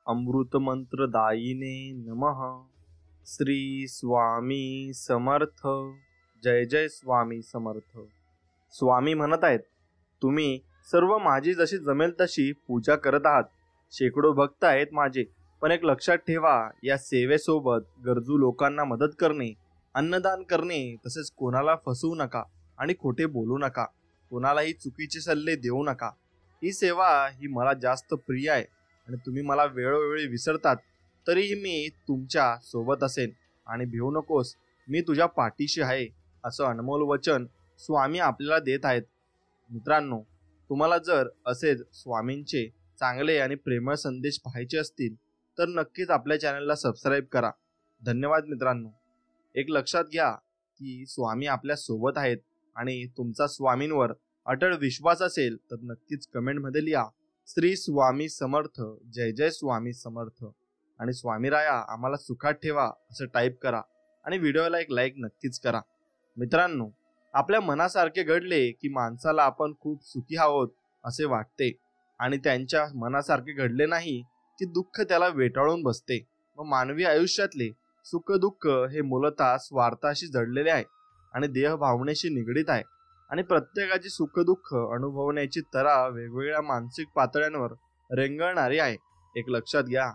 अमृतमंत्रदायिने नमः। श्री स्वामी समर्थ। जय जय स्वामी समर्थ। स्वामी म्हणत आहेत, तुम्ही सर्व माझी जशी जमेल तशी पूजा करत आहात। शेकडो भक्त आहेत माझे, पण एक लक्षात ठेवा, या सेवेसोबत गरजू लोकांना मदत करणे, अन्नदान करणे, तसेच कोणाला फसवू नका आणि खोटे बोलू नका, कोणालाही चुकीचे सल्ले देऊ नका। ही सेवा ही मला जास्त प्रिय आहे आणि तुम्ही मला वेळोवेळी विसरतात तरीही मी तुमच्या सोबत असेन आणि भिवू नकोस, मी तुझ्या पाठीशी आहे, असं अनमोल वचन स्वामी आपल्याला देत आहेत। मित्रांनो, तुम्हाला जर असेच स्वामींचे चांगले आणि प्रेमळ संदेश पाहायचे असतील तर नक्कीच आपल्या चॅनलला सबस्क्राईब करा। धन्यवाद मित्रांनो। एक लक्षात घ्या की स्वामी आपल्या सोबत आहेत आणि तुमचा स्वामींवर अटळ विश्वास असेल तर नक्कीच कमेंटमध्ये लिहा, श्री स्वामी समर्थ, जय जय स्वामी समर्थ, आणि स्वामी राया आम्हाला सुखात ठेवा असं टाईप करा आणि व्हिडिओला एक लाईक नक्कीच करा। मित्रांनो, आपल्या मनासारखे घडले की माणसाला आपण खूप सुखी आहोत असे वाटते आणि त्यांच्या मनासारखे घडले नाही की दुःख त्याला वेटाळून बसते। व मानवी आयुष्यातले सुख दुःख हे मूलतः स्वार्थाशी जडलेले आहे आणि देह भावनेशी निगडीत आहे आणि प्रत्येकाची सुख दुःख अनुभवण्याची तरा वेगवेगळ्या मानसिक पातळ्यांवर रेंगाळणारी आहे। एक लक्षात घ्या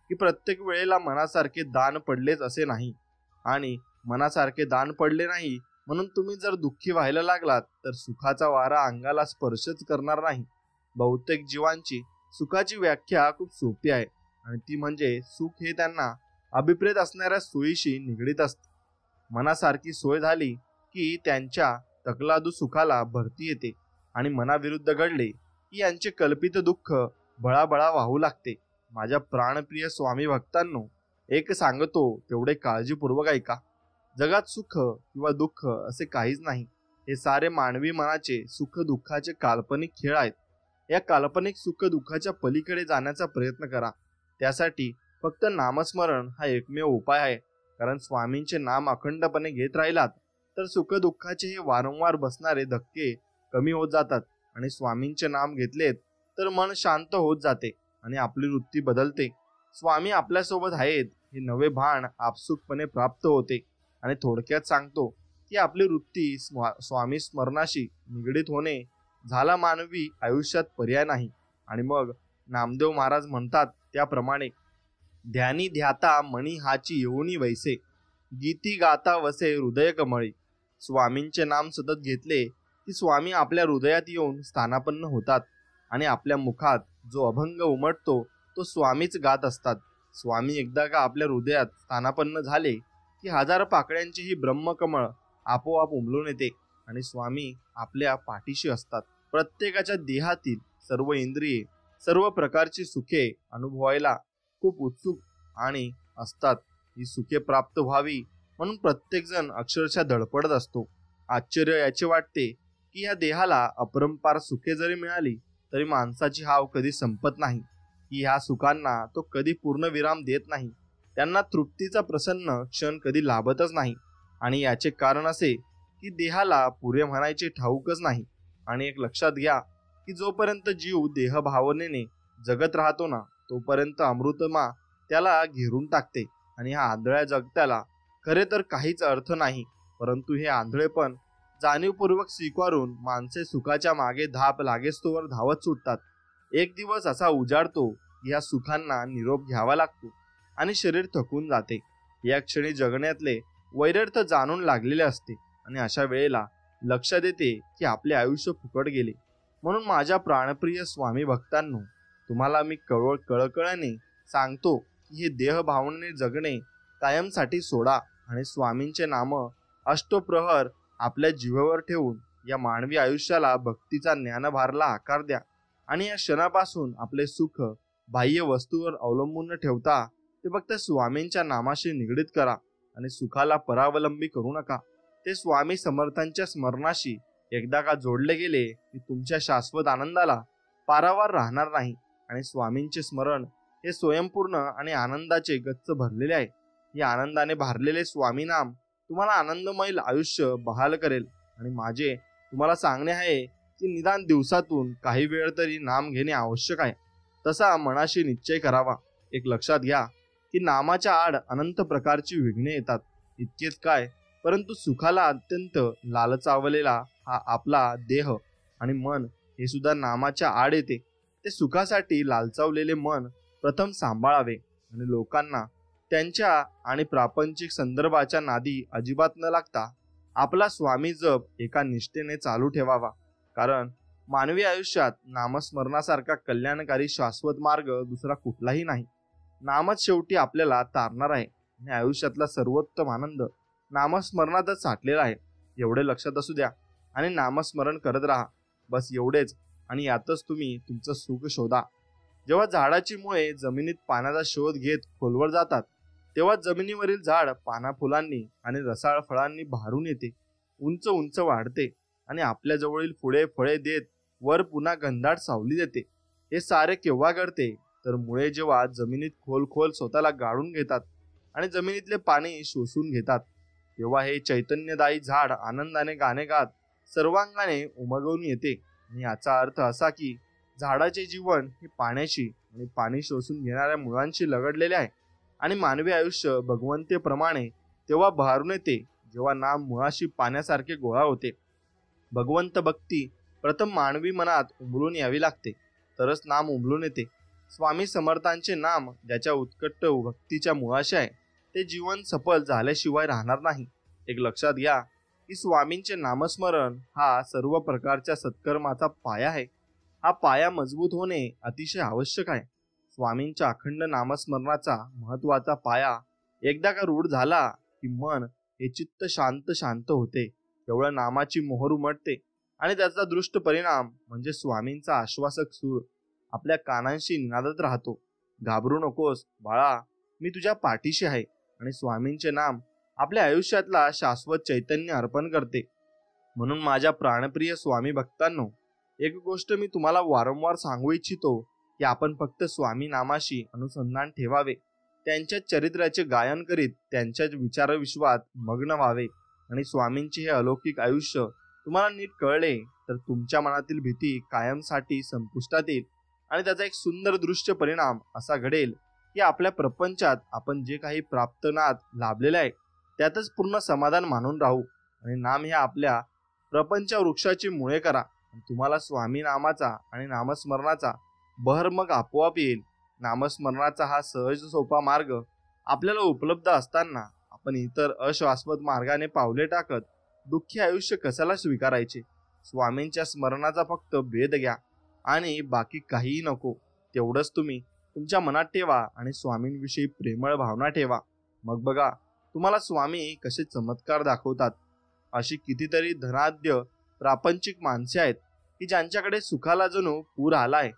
की प्रत्येक वेळेला मनासारखे दान पडलेच असे नाही आणि मनासारखे दान पडले नाही म्हणून तुम्ही जर दुःखी व्हायला लागलात तर सुखाचा वारा अंगाला स्पर्शच करणार नाही। बहुतेक जीवांची सुखाची व्याख्या खूप सोपी आहे आणि ती म्हणजे सुख हे त्यांना अभिप्रेत असणाऱ्या सोयीशी निगडीत असते। मनासारखी सोय झाली की त्यांच्या तकलादू सुखाला भरती येते आणि मनाविरुद्ध घडले की यांचे कल्पित दुःख बळाबळा वाहू लागते। माझ्या प्राणप्रिय स्वामी भक्तांनो, एक सांगतो तेवढे काळजीपूर्वक ऐका। जगात सुख किंवा दुःख असे काहीच नाही, हे सारे मानवी मनाचे सुख दुःखाचे काल्पनिक खेळ आहेत। या काल्पनिक सुख दुःखाच्या पलीकडे जाण्याचा प्रयत्न करा। त्यासाठी फक्त नामस्मरण हा एकमेव उपाय आहे, कारण स्वामींचे नाम अखंडपणे घेत राहिलात तर सुख दुःखाचे हे वारंवार बसणारे धक्के कमी होत जातात आणि स्वामींचे नाम घेतलेत तर मन शांत होत जाते आणि आपली वृत्ती बदलते। स्वामी आपल्यासोबत आहेत हे नवे भान आपसुकपणे प्राप्त होते आणि थोडक्यात सांगतो की आपली वृत्ती स्वामी स्मरणाशी निगडीत होणे झाला मानवी आयुष्यात पर्याय नाही। आणि मग नामदेव महाराज म्हणतात त्याप्रमाणे, ध्यानी ध्याता मणी हाची येऊनी वैसे, गीती गाता वसे हृदय कमळी। स्वामींचे नाम सतत घेतले की स्वामी आपल्या हृदयात येऊन स्थानापन्न होतात आणि आपल्या मुखात जो अभंग उमटतो तो स्वामीच गात असतात। स्वामी एकदा का आपल्या हृदयात स्थानापन्न झाले की हजार पाकळ्यांची ही ब्रह्मकमळ आपोआप उमलून येते आणि स्वामी आपल्या पाठीशी असतात। प्रत्येकाच्या देहातील सर्व इंद्रिये, सर्व प्रकारची सुखे अनुभवायला खूप उत्सुक आणि असतात। ही सुखे प्राप्त व्हावी म्हणून प्रत्येकजण अक्षरशः धडपडत असतो। आश्चर्य याचे वाटते की या देहाला अपरंपार सुखे जरी मिळाली तरी माणसाची हाव कधी संपत नाही, की ह्या सुखांना तो कधी पूर्ण विराम देत नाही, त्यांना तृप्तीचा प्रसन्न क्षण कधी लाभतच नाही। आणि याचे कारण असे की देहाला पुरे म्हणायचे ठाऊकच नाही। आणि एक लक्षात घ्या की जोपर्यंत जीव देह भावनेने जगत राहतो ना तोपर्यंत अमृतमा त्याला घेरून टाकते आणि ह्या आंधळ्या जगत्याला खरे तर काहीच अर्थ नाही, परंतु हे आंधळेपण जाणीवपूर्वक स्वीकारून माणसे सुखाच्या मागे धाप लागेस्तोवर धावत सुटतात। एक दिवस असा उजाडतो की या सुखांना निरोप घ्यावा लागतो आणि शरीर थकून जाते। या क्षणी जगण्यातले वैरर्थ जाणून लागलेले असते आणि अशा वेळेला लक्षात येते की आपले आयुष्य फुकट गेले। म्हणून माझ्या प्राणप्रिय स्वामी भक्तांनो, तुम्हाला मी कळकळीने सांगतो की हे देह भावनेने जगणे कायमसाठी सोडा आणि स्वामींचे नाम अष्टप्रहर आपल्या जीवावर ठेवून या मानवी आयुष्याला भक्तीचा ज्ञानभारला आकार द्या आणि या क्षणापासून आपले सुख बाह्य वस्तूवर अवलंबून न ठेवता ते फक्त स्वामींच्या नामाशी निगडीत करा आणि सुखाला परावलंबी करू नका। ते स्वामी समर्थांच्या स्मरणाशी एकदा का जोडले गेले की तुमच्या शाश्वत आनंदाला पारावार राहणार नाही आणि स्वामींचे स्मरण हे स्वयंपूर्ण आणि आनंदाचे गच्च भरलेले आहे। या आनंदाने भरलेले स्वामी नाम तुम्हाला आनंदमय आयुष्य बहाल करेल आणि माझे तुम्हाला सांगणे आहे की निदान दिवसातून काही वेळ तरी नाम घेणे आवश्यक आहे। तसा मनाशी निश्चय करावा एक लक्षात घ्या की नामाच्या आड अनंत प्रकारची विघ्ने येतात. इतकेच काय, परंतु सुखाला अत्यंत लालचावलेला हा आपला देह आणि मन हे सुद्धा नामाच्या आड येते. ते सुखासाठी लालचावलेले मन प्रथम सांभाळावे आणि लोकांना त्यांच्या आणि प्रापंचिक संदर्भाच्या नादी अजिबात न लागता आपला स्वामी जप एका निष्ठेने चालू ठेवावा. कारण मानवी आयुष्यात नामस्मरणासारखा कल्याणकारी शाश्वत मार्ग दुसरा कुठलाही नाही. नामच शेवटी आपल्याला तारणार आहे आणि आयुष्यातला सर्वोत्तम आनंद नामस्मरणातच साठलेला आहे. एवढे लक्षात असू द्या आणि नामस्मरण करत राहा. बस एवढेच, आणि यातच तुम्ही तुमचं सुख शोधा. जेव्हा झाडाची मुळे जमिनीत पाण्याचा शोध घेत खोलवर जातात, तेव्हा जमिनीवरील झाड पाना फुलांनी आणि रसाळ फळांनी भारून येते, उंच उंच वाढते आणि आपल्या जवळील पुढे फळे देत वर पुन्हा घनदाट सावली देते. हे सारे केव्हा घडते तर मुळे जेव्हा जमिनीत खोल खोल स्वतःला गाळून घेतात आणि जमिनीतले पाणी शोषून घेतात, तेव्हा हे चैतन्यदायी झाड आनंदाने गाणे गात सर्वांगाने उमगवून येते. आणि याचा अर्थ असा की झाडाचे जीवन हे पाण्याशी आणि पाणी शोषून घेणाऱ्या मुळांशी लगडलेले आहे. आणि मानवी आयुष्य भगवंतेप्रमाणे तेव्हा बहारून येते जेव्हा नाम मुळाशी पाण्यासारखे गोळा होते. भगवंत भक्ती प्रथम मानवी मनात उमलून यावी लागते, तरच नाम उमलून येते. स्वामी समर्थांचे नाम ज्याच्या उत्कट भक्तीच्या मुळाशी आहे, ते जीवन सफल झाल्याशिवाय राहणार नाही. एक लक्षात घ्या की स्वामींचे नामस्मरण हा सर्व प्रकारच्या सत्कर्माचा पाया आहे. हा पाया मजबूत होणे अतिशय आवश्यक आहे. स्वामींच्या अखंड नामस्मरणाचा महत्वाचा पाया एकदा का रूढ झाला की मन हे चित्त शांत शांत होते. केवळ नामाची मोहर उमटते आणि त्याचा दृष्ट परिणाम म्हणजे स्वामींचा आश्वासक सूर आपल्या कानांशी निनादत राहतो. घाबरू नकोस बाळा, मी तुझ्या पाठीशी आहे. आणि स्वामींचे नाम आपल्या आयुष्यातला शाश्वत चैतन्य अर्पण करते. म्हणून माझ्या प्राणप्रिय स्वामी भक्तांनो, एक गोष्ट मी तुम्हाला वारंवार सांगू इच्छितो की आपण फक्त स्वामी नामाशी अनुसंधान ठेवावे, त्यांच्या चरित्राचे गायन करीत त्यांच्याच विचारविश्वात मग्न व्हावे. आणि स्वामींचे हे अलौकिक आयुष्य तुम्हाला नीट कळले तर तुमच्या मनातील भीती कायमसाठी संपुष्टात येईल. आणि त्याचा एक सुंदर दृश्य परिणाम असा घडेल की आपल्या प्रपंचात आपण जे काही प्राप्तनाद लाभलेले आहे त्यातच पूर्ण समाधान मानून राहू. आणि नाम हे आपल्या प्रपंच वृक्षाची मुळे करा. तुम्हाला स्वामी नामाचा आणि नामस्मरणाचा बहर मग आपोआप येईल. नामस्मरणाचा हा सहज सोपा मार्ग आपल्याला उपलब्ध असताना आपण इतर अशाश्वत मार्गाने पावले टाकत दुःखी आयुष्य कशाला स्वीकारायचे. स्वामींच्या स्मरणाचा फक्त भेद घ्या आणि बाकी काहीही नको. तेवढंच तुम्ही तुमच्या मनात ठेवा आणि स्वामींविषयी प्रेमळ भावना ठेवा. मग बघा तुम्हाला स्वामी कसे चमत्कार दाखवतात. अशी कितीतरी धनाढ्य प्रापंचिक माणसे आहेत की ज्यांच्याकडे सुखाला जणू पूर आलाय,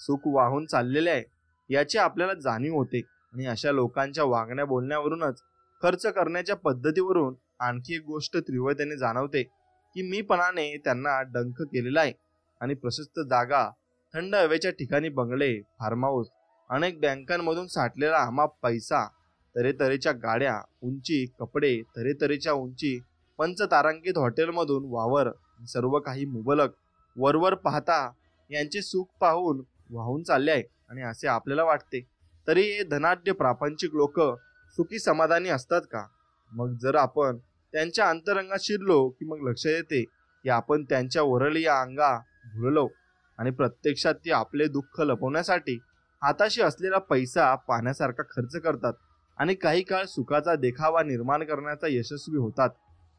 सुख वाहून चाललेले आहे याची आपल्याला जाणीव होते. आणि अशा लोकांच्या वागण्या बोलण्यावरूनच, खर्च करण्याच्या पद्धतीवरून आणखी एक गोष्ट तीव्रतेने जाणवते की मीपणाने त्यांना डंख केलेला आहे. आणि प्रशस्त जागा, थंड हवेच्या ठिकाणी बंगले, फार्म हाऊस, अनेक बँकांमधून साठलेला अमाप पैसा, तऱ्हेतऱ्हेच्या गाड्या, उंची कपडे, तऱ्हेतऱ्हेच्या उंची पंचतारांकित हॉटेलमधून वावर, सर्व काही मुबलक वरवर पाहता यांचे सुख पाहून वाहून चालले आहे. आणि असे आपल्याला वाटते तरी हे धनाढ्य प्रापंचिक लोक सुखी समाधानी असतात का? मग जर आपण त्यांच्या अंतरंगात शिरलो की मग लक्ष येते की आपण त्यांच्या वरळीया अंगा भुललो आणि प्रत्यक्षात ते आपले दुःख लपवण्यासाठी हाताशी असलेला पैसा पाण्यासारखा खर्च करतात आणि काही काळ सुखाचा देखावा निर्माण करण्याचा यशस्वी होतात.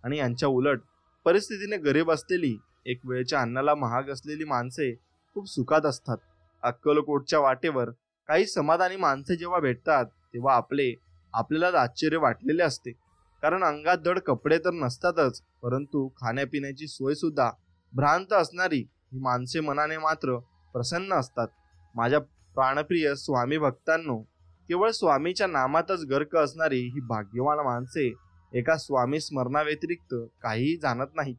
आणि यांच्या उलट परिस्थितीने गरीब असलेली, एक वेळच्या अन्नाला महाग असलेली माणसे खूप सुखात असतात. अक्कलकोटच्या वाटेवर काही समाधानी माणसे जेव्हा भेटतात तेव्हा आपल्याला आश्चर्य वाटलेले असते. कारण अंगात धड कपडे तर नसतातच, परंतु खाण्यापिण्याची सोय सुद्धा भ्रांत असणारी ही माणसे मनाने मात्र प्रसन्न असतात. माझ्या प्राणप्रिय स्वामी भक्तांनो, केवळ स्वामीच्या नामातच गर्क असणारी ही भाग्यवान माणसे एका स्वामी स्मरणाव्यतिरिक्त काहीही जाणत नाहीत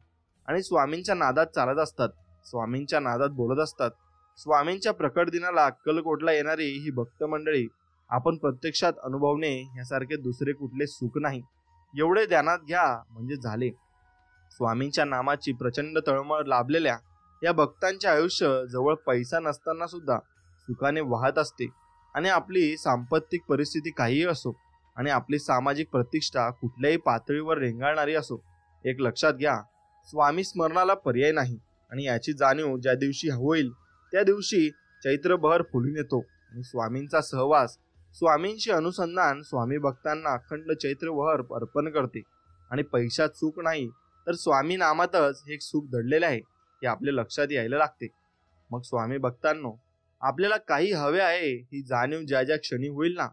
आणि स्वामींच्या नादात चालत असतात, स्वामींच्या नादात बोलत असतात. स्वामींच्या प्रकट दिनाला अक्कलकोटला येणारी ही भक्त मंडळी आपण प्रत्यक्षात अनुभवणे यासारखे दुसरे कुठले सुख नाही. एवढे ध्यानात घ्या म्हणजे झाले. स्वामींच्या नामाची प्रचंड तळमळ लाभलेल्या या भक्तांचे आयुष्य जवळ पैसा नसताना सुद्धा सुखाने वाहत असते. आणि आपली सांपत्तिक परिस्थिती काहीही असो आणि आपली सामाजिक प्रतिष्ठा कुठल्याही पातळीवर रेंगाळणारी असो, एक लक्षात घ्या, स्वामी स्मरणाला पर्याय नाही. आणि याची जाणीव ज्या दिवशी होईल त्या दिवशी चैत्रबहर फुलून येतो आणि स्वामींचा सहवास, स्वामींशी अनुसंधान स्वामी भक्तांना अखंड चैत्रबहर अर्पण करते. आणि पैशात सुख नाही तर स्वामी नामातच हे सुख दडलेले आहे हे आपल्या लक्षात यायला लागते. मग स्वामी भक्तांनो, आपल्याला काही हवे आहे ही जाणीव ज्या ज्या क्षणी होईल ना,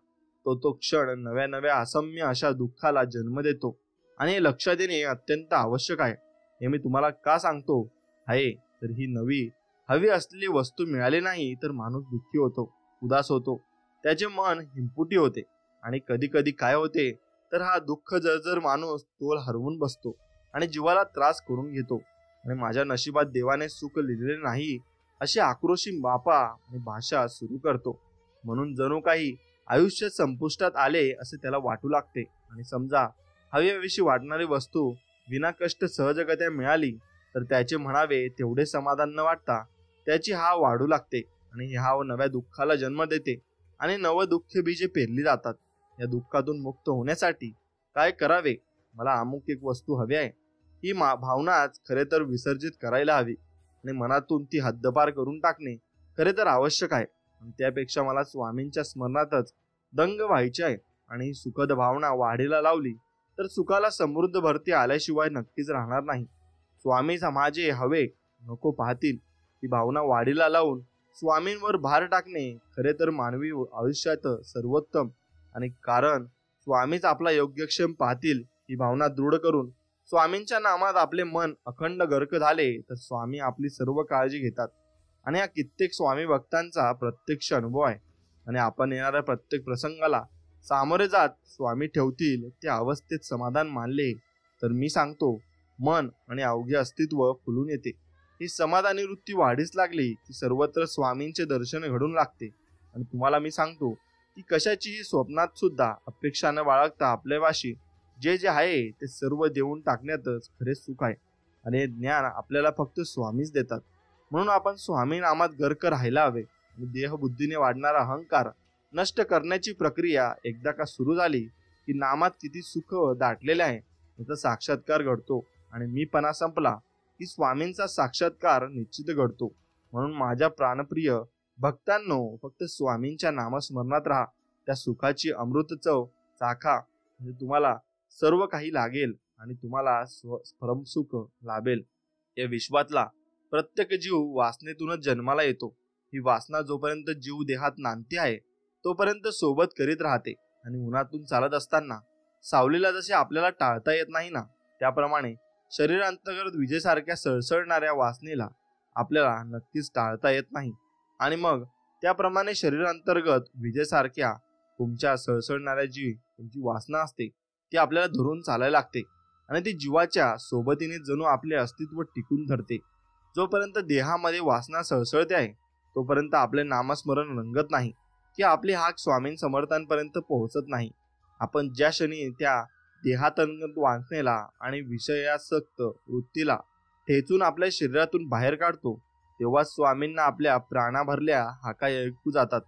तो क्षण नव्या नव्या असम्य अशा दुःखाला जन्म देतो. आणि हे लक्षात येणे अत्यंत आवश्यक आहे. हे मी तुम्हाला का सांगतो आहे तर ही नवी हवी असलेली वस्तू मिळाली नाही तर माणूस दुःखी होतो, उदास होतो, त्याचे मन हिंपुटी होते. आणि कधी कधी काय होते तर हा दुःख जर माणूस तोल हरवून बसतो आणि जीवाला त्रास करून घेतो. आणि माझ्या नशिबात देवाने सुख लिहिलेले नाही अशी आक्रोशी बापा आणि भाषा सुरू करतो. म्हणून जणू काही आयुष्य संपुष्टात आले असे त्याला वाटू लागते. आणि समजा हवीविषयी वाटणारी वस्तू विना कष्ट सहजगत्या मिळाली तर त्याचे म्हणावे तेवढे समाधान न वाटता त्याची हाव वाढू लागते आणि ही हाव नव्या दुःखाला जन्म देते आणि नव दुःख बीजे पेरली जातात. या दुःखातून मुक्त होण्यासाठी काय करावे? मला अमुक एक वस्तू हवी आहे ही भावनाच खरे तर विसर्जित करायला हवी आणि मनातून ती हद्दपार करून टाकणे खरे तर आवश्यक आहे. आणि त्यापेक्षा मला स्वामींच्या स्मरणातच दंग व्हायचे आहे. आणि ही सुखद भावना वाढीला लावली तर सुखाला समृद्ध भरती आल्याशिवाय नक्कीच राहणार नाही. स्वामी माझे हवे नको पाहतील ही भावना वाढीला लावून स्वामींवर भार टाकणे खरे तर मानवी आयुष्यात सर्वोत्तम. आणि कारण स्वामीच आपला योग्यक्षेम पाहतील ही भावना दृढ करून स्वामींच्या नामात आपले मन अखंड गर्क झाले तर स्वामी आपली सर्व काळजी घेतात. आणि हा कित्येक स्वामी भक्तांचा प्रत्यक्ष अनुभव आहे. आणि आपण येणाऱ्या प्रत्येक प्रसंगाला सामोरे जात स्वामी ठेवतील त्या अवस्थेत समाधान मानले तर मी सांगतो मन आणि अवघे अस्तित्व फुलून येते. ही समाधानी वृत्ती वाढीस लागली की सर्वत्र स्वामींचे दर्शन घडून लागते. आणि तुम्हाला मी सांगतो की कशाचीही स्वप्नात सुद्धा अपेक्षा न बाळगता आपल्यापाशी जे जे आहे ते सर्व देऊन टाकण्यातच खरे सुख आहे. आणि हे ज्ञान आपल्याला फक्त स्वामीच देतात. म्हणून आपण स्वामी नामात गर्क राहायला हवे. आणि देहबुद्धीने वाढणारा अहंकार नष्ट करण्याची प्रक्रिया एकदा का सुरू झाली की नामात किती सुख दाटलेले आहे याचा साक्षात्कार घडतो. आणि मीपणा संपला की स्वामींचा साक्षात्कार निश्चित घडतो. म्हणून माझ्या प्राणप्रिय भक्तांनो, फक्त स्वामींच्या नामस्मरणात राहा. त्या सुखाची अमृत चव चाखा म्हणजे तुम्हाला सर्व काही लागेल आणि तुम्हाला परमसुख लाभेल. या विश्वातला प्रत्येक जीव वासनेतूनच जन्माला येतो. ही वासना जोपर्यंत जीव देहात नांदते आहे तोपर्यंत सोबत करीत राहते. आणि उन्हातून चालत असताना सावलीला जसे आपल्याला टाळता येत नाही ना, त्याप्रमाणे शरीरांतर्गत विजेसारख्या सळसळणाऱ्या वासनेला आपल्याला नक्कीच टाळता येत नाही. आणि मग त्याप्रमाणे शरीरांतर्गत विजेसारख्या तुमच्या सळसळणाऱ्या जी तुमची वासना असते ती आपल्याला धरून चालायला लागते आणि ती जीवाच्या सोबतीने जणू आपले अस्तित्व टिकून धरते. जोपर्यंत देहामध्ये वासना सळसळते आहे तोपर्यंत आपले नामस्मरण रंगत नाही की आपली हाक स्वामी समर्थांपर्यंत पोहोचत नाही. आपण ज्या क्षणी त्या देहातंगत वासनेला आणि विषयासक्त वृत्तीला ठेचून आपल्या शरीरातून बाहेर काढतो तेव्हा स्वामींना आपल्या प्राणाभरल्या हाका ऐकू जातात.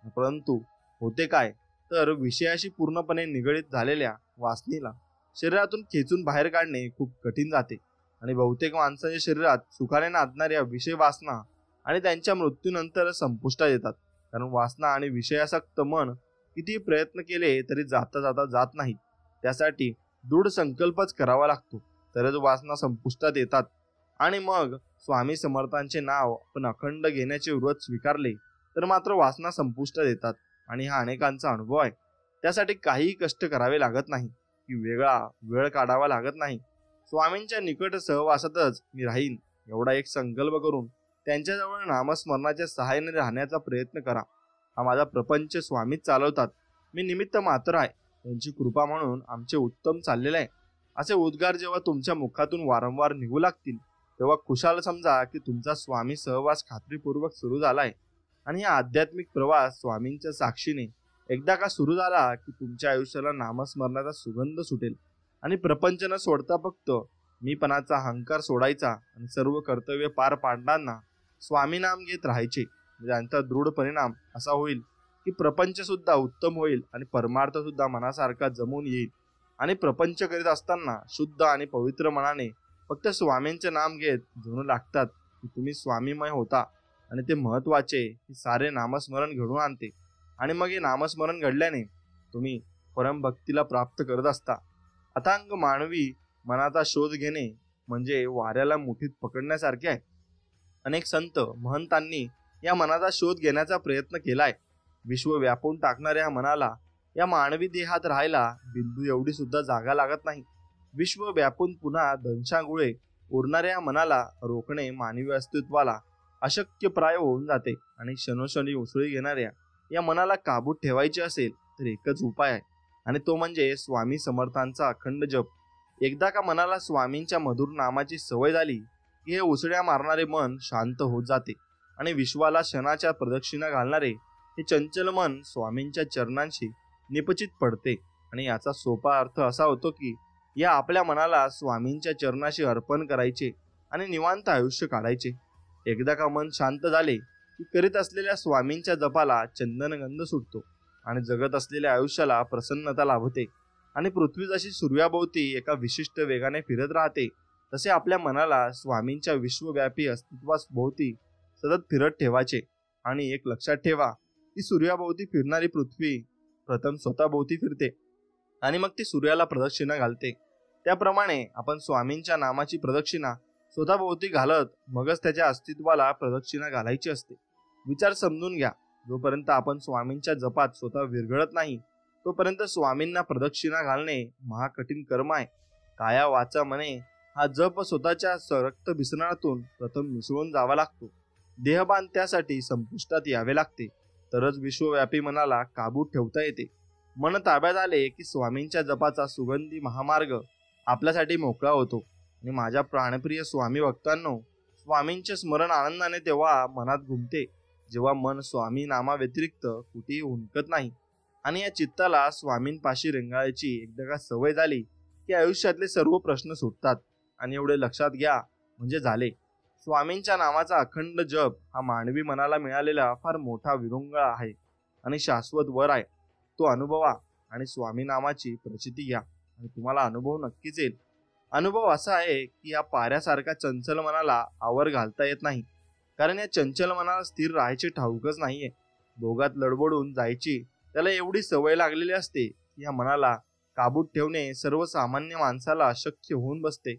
परंतु होते काय तर विषयाशी पूर्णपणे निगडीत झालेल्या वासनेला शरीरातून खेचून बाहेर काढणे खूप कठीण जाते. आणि बहुतेक माणसाच्या शरीरात सुखाने नांदणाऱ्या विषय वासना आणि त्यांच्या मृत्यूनंतर संपुष्टात येतात. कारण वासना आणि विषयासक्त मन किती प्रयत्न केले तरी जाता जाता जात नाहीत. त्यासाठी दृढ संकल्पच करावा लागतो तरच वासना संपुष्टात येतात. आणि मग स्वामी समर्थांचे नाव आपण अखंड घेण्याचे व्रत स्वीकारले तर मात्र वासना संपुष्टात येतात. आणि हा अनेकांचा अनुभव आहे. त्यासाठी काहीही कष्ट करावे लागत नाही की वेगळा वेळ काढावा लागत नाही. स्वामींच्या निकट सहवासातच मी राहीन एवढा एक संकल्प करून त्यांच्याजवळ नामस्मरणाच्या सहाय्याने राहण्याचा प्रयत्न करा. हा माझा प्रपंच स्वामीच चालवतात, मी निमित्त मात्र आहे. त्यांची कृपा म्हणून आमचे उत्तम चाललेले आहे असे उद्गार जेव्हा तुमच्या मुखातून वारंवार निघू लागतील तेव्हा खुशाल समजा की तुमचा स्वामी सहवास खात्रीपूर्वक सुरू झाला आहे. आणि हा आध्यात्मिक प्रवास स्वामींच्या साक्षीने एकदा का सुरू झाला की तुमच्या आयुष्याला नामस्मरणाचा सुगंध सुटेल. आणि प्रपंच न सोडता फक्त मीपणाचा अहंकार सोडायचा आणि सर्व कर्तव्य पार पाडताना स्वामी नाम घेत राहायचे. ज्यांचा दृढ परिणाम असा होईल की प्रपंच सुद्धा उत्तम होईल आणि परमार्थ सुद्धा मनासारखा जमून येईल. आणि प्रपंच करीत असताना शुद्ध आणि पवित्र मनाने फक्त स्वामींचे नाम घेत जणू लागतात की तुम्ही स्वामीमय होता. आणि ते महत्वाचे की सारे नामस्मरण घडून आणते. आणि मग हे नामस्मरण घडल्याने तुम्ही परमभक्तीला प्राप्त करत असता. अथांग मानवी मनाचा शोध घेणे म्हणजे वाऱ्याला मुठीत पकडण्यासारखे आहे. अनेक संत महंतांनी या मनाचा शोध घेण्याचा प्रयत्न केलाय. विश्व व्यापून टाकणाऱ्या या मनाला या मानवी देहात राहायला बिंदू एवढी सुद्धा जागा लागत नाही. विश्व व्यापून पुन्हा दंशागुळे उरणाऱ्या या मनाला रोखणे मानवी अस्तित्वाला अशक्यप्राय होऊन जाते. आणि क्षणोक्षणी उसळी घेणाऱ्या या मनाला काबूत ठेवायचे असेल तर एकच उपाय आहे, आणि तो म्हणजे स्वामी समर्थांचा अखंड जप. एकदा का मनाला स्वामींच्या मधुर नामाची सवय झाली की हे उसळ्या मारणारे मन शांत होत जाते. आणि विश्वाला क्षणाच्या प्रदक्षिणा घालणारे हे चंचल मन स्वामींच्या चरणांशी निपचित पडते. आणि याचा सोपा अर्थ असा होतो की या आपल्या मनाला स्वामींच्या चरणाशी अर्पण करायचे आणि निवांत आयुष्य काढायचे. एकदा का मन शांत झाले की करीत असलेल्या स्वामींच्या जपाला चंदनगंध सुटतो आणि जगत असलेल्या आयुष्याला प्रसन्नता लाभते. आणि पृथ्वी जशी सूर्याभोवती एका विशिष्ट वेगाने फिरत राहते तसे आपल्या मनाला स्वामींच्या विश्वव्यापी अस्तित्वाभोवती सतत फिरत ठेवायचे. आणि एक लक्षात ठेवा की सूर्याभोवती फिरणारी पृथ्वी प्रथम स्वतःभोवती फिरते आणि मग ती सूर्याला प्रदक्षिणा घालते. त्याप्रमाणे आपण स्वामींच्या नामाची प्रदक्षिणा स्वतःभोवती घालत मगच त्याच्या अस्तित्वाला प्रदक्षिणा घालायची असते. विचार समजून घ्या, जोपर्यंत आपण स्वामींच्या जपात स्वतः विरघळत नाही तोपर्यंत स्वामींना प्रदक्षिणा घालणे महाकठीण कर्म आहे. काया वाचा मने हा जप स्वतःच्या रक्त भिसरणातून प्रथम मिसळून जावा लागतो. देहभान त्यासाठी संपुष्टात यावे लागते, तरच विश्वव्यापी मनाला काबूत ठेवता येते. मन ताब्यात आले की स्वामींच्या जपाचा सुगंधी महामार्ग आपल्यासाठी मोकळा होतो. आणि माझ्या प्राणप्रिय स्वामी भक्तांनो, स्वामींचे स्मरण आनंदाने तेव्हा मनात घुमते जेव्हा मन स्वामी नामा व्यतिरिक्त कुठेही हुंकत नाही. आणि या चित्ताला स्वामींपाशी रेंगाळायची एकदा का सवय झाली की आयुष्यातले सर्व प्रश्न सुटतात. आणि एवढे लक्षात घ्या म्हणजे झाले. स्वामींच्या नामाचा अखंड जप हा मानवी मनाला मिळालेला फार मोठा विरंगुळा आहे आणि शाश्वत वर आहे. तो अनुभवा आणि स्वामी नामाची प्रचिती घ्या आणि तुम्हाला अनुभव नक्कीच येईल. अनुभव असा आहे की या पाऱ्यासारख्या चंचल मनाला आवर घालता येत नाही, कारण या चंचल मनाला स्थिर राहायचे ठाऊकच नाहीये. दोघात लडबडून जायची त्याला एवढी सवय लागलेली असते की या मनाला काबूत ठेवणे सर्वसामान्य माणसाला अशक्य होऊन बसते.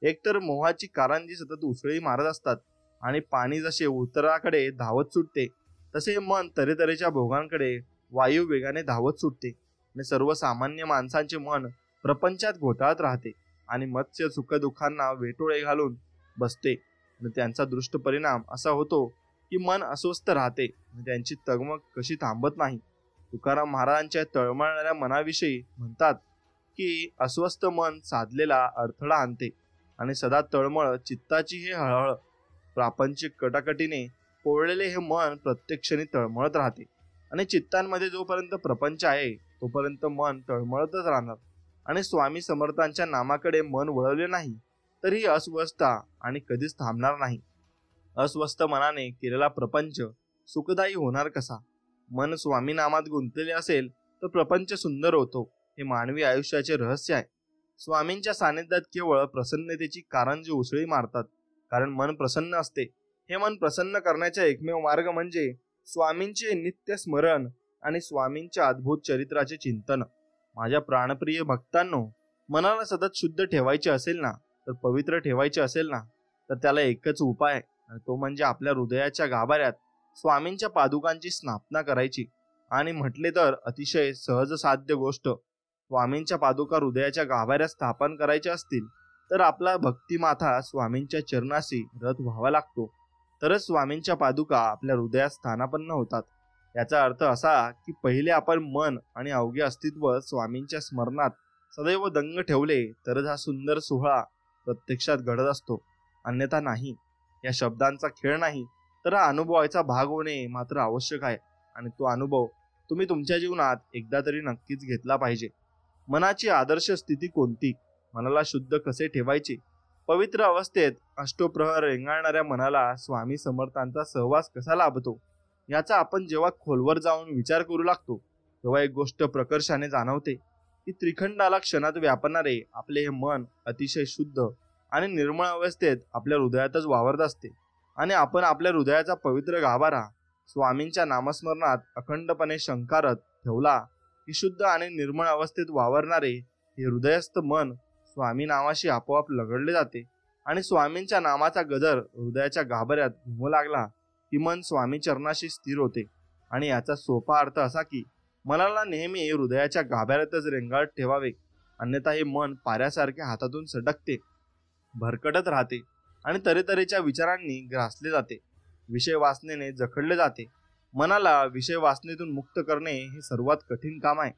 एकतर मोहाची कारंजी सतत उसळी मारत असतात आणि पाणी जसे उतराकडे धावत सुटते तसे मन तऱ्हेतऱ्हेच्या भोगांकडे वायू वेगाने धावत सुटते. आणि सर्वसामान्य माणसांचे मन प्रपंचात घोटाळत राहते आणि मत्स्य सुखदुःखांना वेटोळे घालून बसते. आणि त्यांचा दृष्ट परिणाम असा होतो की मन अस्वस्थ राहते आणि त्यांची तगमग कशी थांबत नाही. तुकाराम महाराजांच्या तळमळणाऱ्या मनाविषयी म्हणतात की अस्वस्थ मन साधलेला अडथळा आणते आणि सदा तळमळ चित्ताची हे हळहळ. प्रापंचिक कटाकटीने पोळलेले हे मन प्रत्यक्षाने तळमळत राहते आणि चित्तांमध्ये जोपर्यंत प्रपंच आहे तोपर्यंत मन तळमळतच राहणार. आणि स्वामी समर्थांच्या नामाकडे मन वळवले नाही तरी अस्वस्थता आणि कधीच थांबणार नाही. अस्वस्थ मनाने केलेला प्रपंच सुखदायी होणार कसा? मन स्वामी नामात गुंतलेले असेल तर प्रपंच सुंदर होतो. हे मानवी आयुष्याचे रहस्य आहे. स्वामींच्या सानिध्यात केवळ प्रसन्नतेची कारंजी उसळी मारतात, कारण मन प्रसन्न असते. हे मन प्रसन्न करण्याचा एकमेव मार्ग म्हणजे स्वामींचे नित्य स्मरण आणि स्वामींच्या अद्भुत चरित्राचे चिंतन. माझ्या प्राणप्रिय भक्तांनो, मनाला सतत शुद्ध ठेवायचे असेल ना, तर पवित्र ठेवायचे असेल ना, तर त्याला एकच उपाय आहे, आणि तो म्हणजे आपल्या हृदयाच्या गाभाऱ्यात स्वामींच्या पादुकांची स्थापना करायची. आणि म्हटले तर अतिशय सहज साध्य गोष्ट, स्वामींच्या पादुका हृदयाच्या गाभाऱ्यात स्थापन करायच्या असतील तर आपला भक्तिमाथा स्वामींच्या चरणाशी रथ व्हावा लागतो, तरच स्वामींच्या पादुका आपल्या हृदयात स्थानापन्न होतात. याचा अर्थ असा की पहिले आपण मन आणि अवघे अस्तित्व स्वामींच्या स्मरणात सदैव दंग ठेवले तरच हा सुंदर सोहळा प्रत्यक्षात घडत असतो, अन्यथा नाही. या शब्दांचा खेळ नाही, तर हा अनुभवाचा भाग होणे मात्र आवश्यक आहे. आणि तो अनुभव तुम्ही तुमच्या जीवनात एकदा तरी नक्कीच घेतला पाहिजे. मनाची आदर्श स्थिती कोणती? मनाला शुद्ध कसे ठेवायचे? पवित्र अवस्थेत अष्टोप्रहर रेंगाळणाऱ्या मनाला स्वामी समर्थांचा सहवास कसा लाभतो? याचा आपण जेव्हा खोलवर जाऊन विचार करू लागतो तेव्हा एक गोष्ट प्रकर्षाने जाणवते की त्रिखंडाला क्षणात व्यापणारे आपले हे मन अतिशय शुद्ध आणि निर्मळ अवस्थेत आपल्या हृदयातच वावरत असते आणि आपण आपल्या हृदयाचा पवित्र गाभारा स्वामींच्या नामस्मरणात अखंडपणे शंकारत ठेवला की शुद्ध आणि निर्मळ अवस्थेत वावरणारे हे हृदयस्थ मन स्वामी नामाशी आपोआप लगडले जाते आणि स्वामींच्या नामाचा गजर हृदयाच्या गाभाऱ्यात घुमू लागला की मन स्वामी चरणाशी स्थिर होते. आणि याचा सोपा अर्थ असा की मनाला नेहमी हृदयाच्या गाभाऱ्यातच रेंगाळत ठेवावे, अन्यथा हे मन पाऱ्यासारख्या हातातून सटकते, भरकटत राहते आणि तऱ्हेतऱ्हेच्या विचारांनी ग्रासले जाते, विषय वासनेने जखडले जाते. मनाला विषय वासनेतून मुक्त करणे हे सर्वात कठीण काम आहे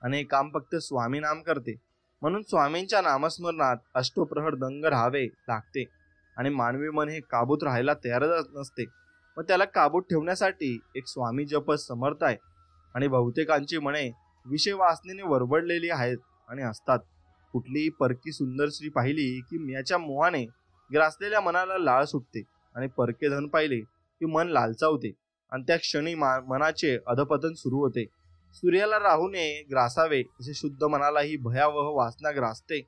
आणि हे काम फक्त स्वामी नाम करते. म्हणून स्वामींच्या नामस्मरणात अष्टोप्रहर दंग राहावे लागते आणि मानवी मन हे काबूत राहायला तयारच नसते. मग त्याला काबूत ठेवण्यासाठी एक स्वामी जपच समर्थ आहे. आणि बहुतेकांची मने विषय वासनेने वरबडलेली आहेत आणि असतात. कुठलीही परकी सुंदर स्त्री पाहिली की याच्या मोहाने ग्रासलेल्या मनाला लाळ सुटते आणि परके धन पाहिले की मन लालचावते आणि त्या क्षणी मनाचे अधपतन सुरू होते. सूर्याला राहूने ग्रासावे असे शुद्ध मनालाही भयावह वासना ग्रासते